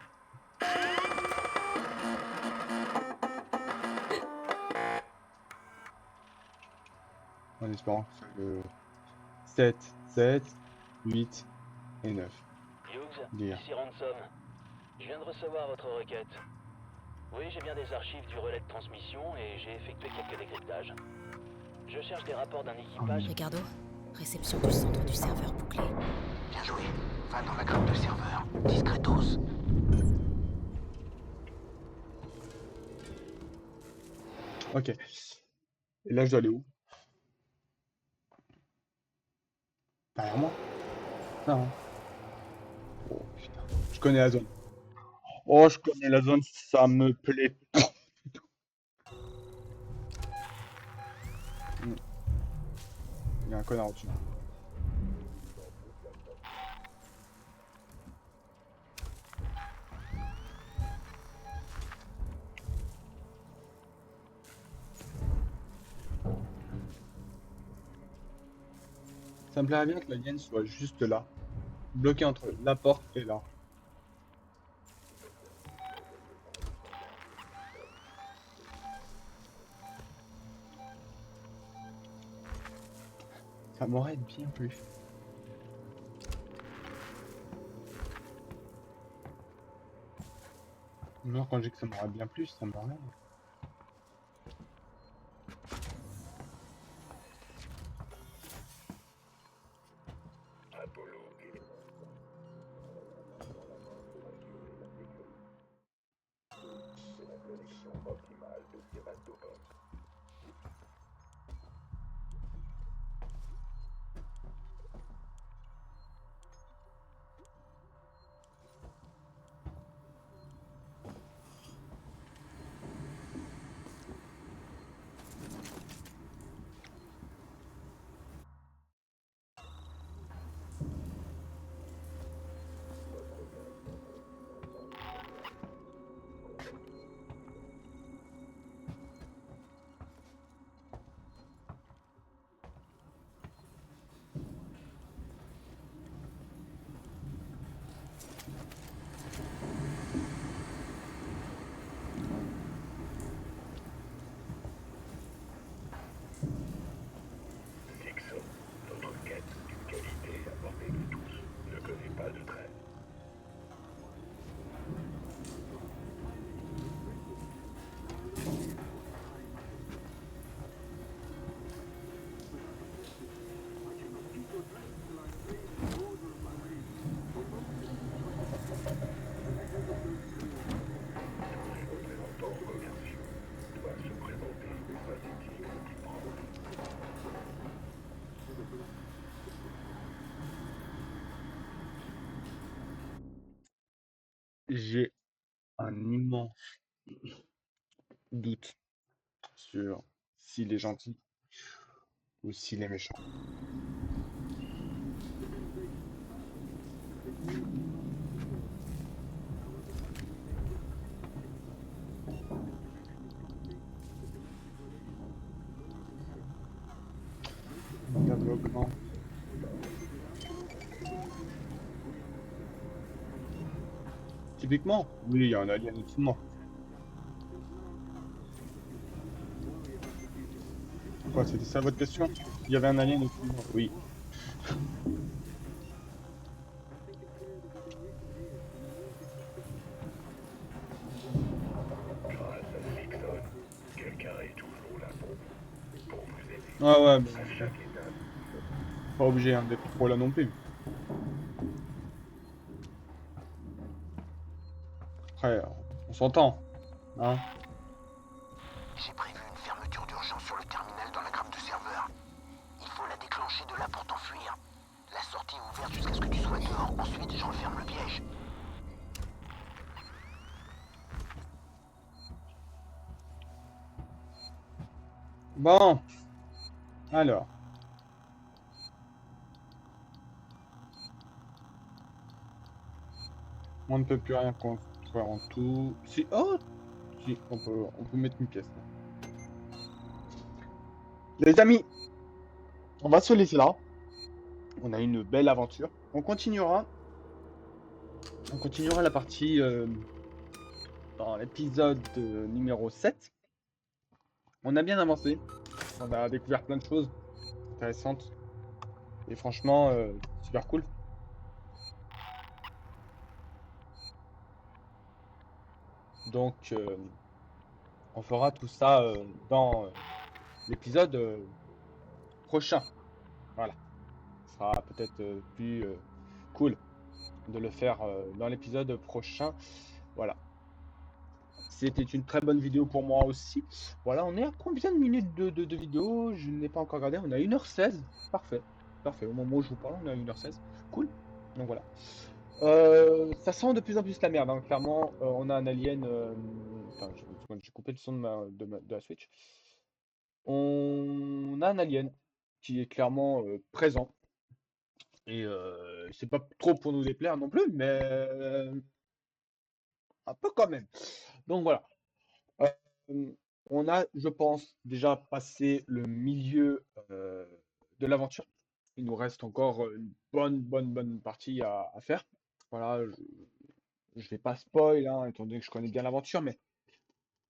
En espérant que ce soit le 7, 8 et 9. Hughes, Dire. ici Ransom. Je viens de recevoir votre requête. Oui, j'ai bien des archives du relais de transmission et j'ai effectué quelques décryptages. Je cherche des rapports d'un équipage... Ricardo, réception du centre du serveur bouclé. Bien joué. Va dans la grappe de serveur. Discretos. Ok. Et là, je dois aller où? Derrière moi? Non. Oh putain. Je connais la zone. Oh, je connais la zone, ça me plaît. Il y a un connard au-dessus. Ça me plairait bien que l'alien soit juste là, bloqué entre la porte et là. Ça m'aurait bien plu. Non, quand je dis que ça m'aurait bien plu, ça m'aurait... J'ai un immense doute sur s'il est gentil ou s'il est méchant. Développement. Typiquement, oui, il y a un alien au-dessus de moi. Quoi, c'était ça votre question? Il y avait un alien au-dessus de moi? Oui. Ah ouais, mais pas obligé hein, d'être trop là non plus. Après, on s'entend, hein. J'ai prévu une fermeture d'urgence sur le terminal dans la grappe de serveur. Il faut la déclencher de là pour t'enfuir. La sortie est ouverte jusqu'à ce que tu sois dehors. Ensuite, je referme le piège. Bon. Alors. On ne peut plus rien construire en tout. Si, oh, si, on peut mettre une pièce. Là. Les amis, on va se laisser là. On a une belle aventure. On continuera la partie dans l'épisode numéro 7. On a bien avancé. On a découvert plein de choses intéressantes. Et franchement, super cool. Donc, on fera tout ça dans l'épisode prochain. Voilà. Ce sera peut-être plus cool de le faire dans l'épisode prochain. Voilà. C'était une très bonne vidéo pour moi aussi. Voilà, on est à combien de minutes de vidéo? Je n'ai pas encore regardé. On a 1h16. Parfait. Parfait. Au moment où je vous parle, on est à 1h16. Cool. Donc voilà. Ça sent de plus en plus la merde, hein. Clairement, on a un alien. Enfin, j'ai coupé le son de la Switch. On a un alien qui est clairement présent. Et c'est pas trop pour nous déplaire non plus, mais un peu quand même. Donc voilà. Euh, on a, je pense, déjà passé le milieu de l'aventure. Il nous reste encore une bonne partie à faire. Voilà, je vais pas spoil, hein, étant donné que je connais bien l'aventure, mais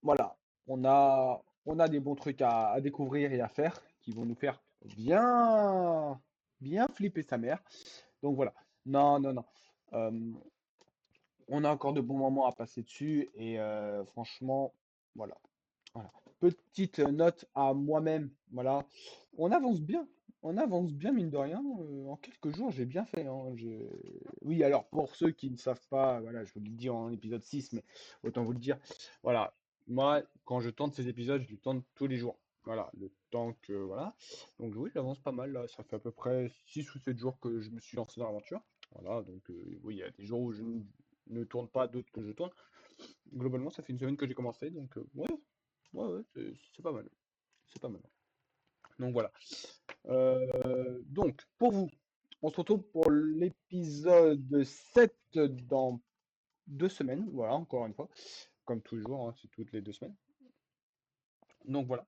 voilà, on a des bons trucs à découvrir et à faire qui vont nous faire bien flipper sa mère. Donc voilà, non. Euh, on a encore de bons moments à passer dessus et franchement, voilà. Voilà. Petite note à moi-même, voilà. On avance bien, on avance bien mine de rien. En quelques jours, j'ai bien fait, hein. Oui, alors pour ceux qui ne savent pas, voilà, je vous le dis en épisode 6, mais autant vous le dire. Voilà, moi, quand je tourne ces épisodes, je les tourne tous les jours. Voilà, le temps que, voilà. Donc oui, j'avance pas mal là. Ça fait à peu près 6 ou 7 jours que je me suis lancé dans l'aventure. Voilà, donc oui, il y a des jours où je ne tourne pas, d'autres que je tourne. Globalement, ça fait une semaine que j'ai commencé, donc ouais, ouais, c'est pas mal. C'est pas mal. Donc voilà. Donc, pour vous, on se retrouve pour l'épisode 7 dans 2 semaines. Voilà, encore une fois. Comme toujours, hein, c'est toutes les 2 semaines. Donc voilà.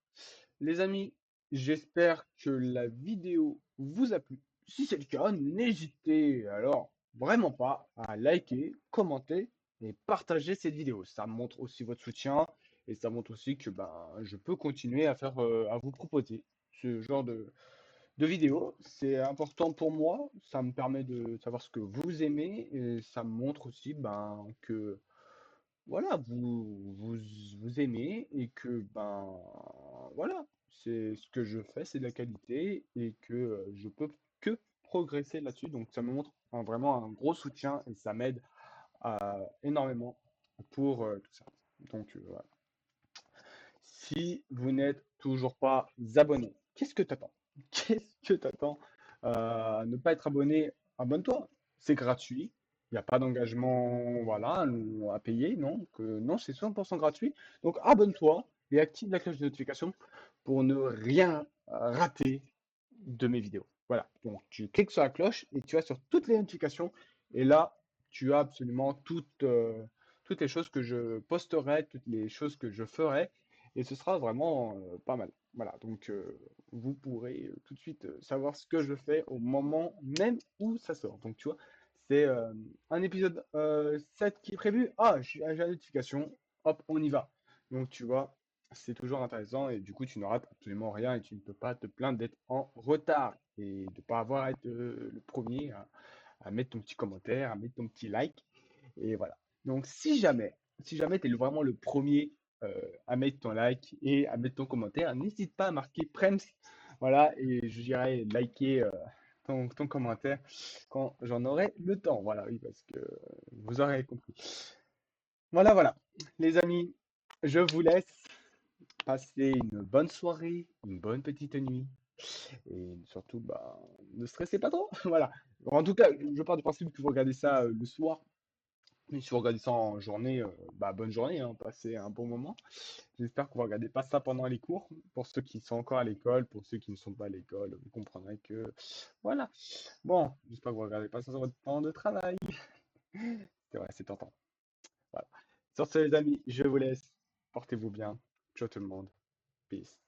Les amis, j'espère que la vidéo vous a plu. Si c'est le cas, n'hésitez alors vraiment pas à liker, commenter et partager cette vidéo. Ça montre aussi votre soutien et ça montre aussi que ben, je peux continuer à faire, à vous proposer ce genre de vidéos. C'est important pour moi. Ça me permet de savoir ce que vous aimez et ça me montre aussi ben, que voilà, vous aimez et que, ben, voilà, c'est ce que je fais, c'est de la qualité et que je peux que progresser là-dessus. Donc, ça me montre vraiment un gros soutien et ça m'aide énormément pour tout ça. Donc, voilà. Si vous n'êtes toujours pas abonné, qu'est-ce que t'attends? Qu'est-ce que t'attends à ne pas être abonné? Abonne-toi, c'est gratuit. Il n'y a pas d'engagement, voilà, à payer, non, non, c'est 100% gratuit. Donc abonne-toi et active la cloche de notification pour ne rien rater de mes vidéos. Voilà, donc tu cliques sur la cloche et tu vas sur toutes les notifications et là, tu as absolument toutes les choses que je posterai, toutes les choses que je ferai et ce sera vraiment pas mal. Voilà, donc vous pourrez tout de suite savoir ce que je fais au moment même où ça sort. Donc tu vois, c'est un épisode 7 qui est prévu. Ah, j'ai la notification. Hop, on y va. Donc tu vois, c'est toujours intéressant et du coup tu ne rates absolument rien et tu ne peux pas te plaindre d'être en retard et de ne pas avoir à être le premier à mettre ton petit commentaire, à mettre ton petit like. Et voilà. Donc si jamais tu es vraiment le premier à mettre ton like et à mettre ton commentaire, n'hésite pas à marquer Prems. Voilà, et je dirais liker ton commentaire quand j'en aurai le temps. Voilà, oui, parce que vous aurez compris. Voilà. Les amis, je vous laisse. Passer une bonne soirée, une bonne petite nuit. Et surtout, bah, ne stressez pas trop. Voilà. En tout cas, je pars du principe que vous regardez ça le soir. Mais si vous regardez ça en journée, bah, bonne journée, hein, passez un bon moment. J'espère que vous ne regardez pas ça pendant les cours. Pour ceux qui sont encore à l'école, pour ceux qui ne sont pas à l'école, vous comprendrez que. Voilà. Bon, j'espère que vous ne regardez pas ça sur votre temps de travail. C'est vrai, c'est tentant. Voilà. Sur ce, les amis, je vous laisse. Portez-vous bien. Ciao tout le monde. Peace.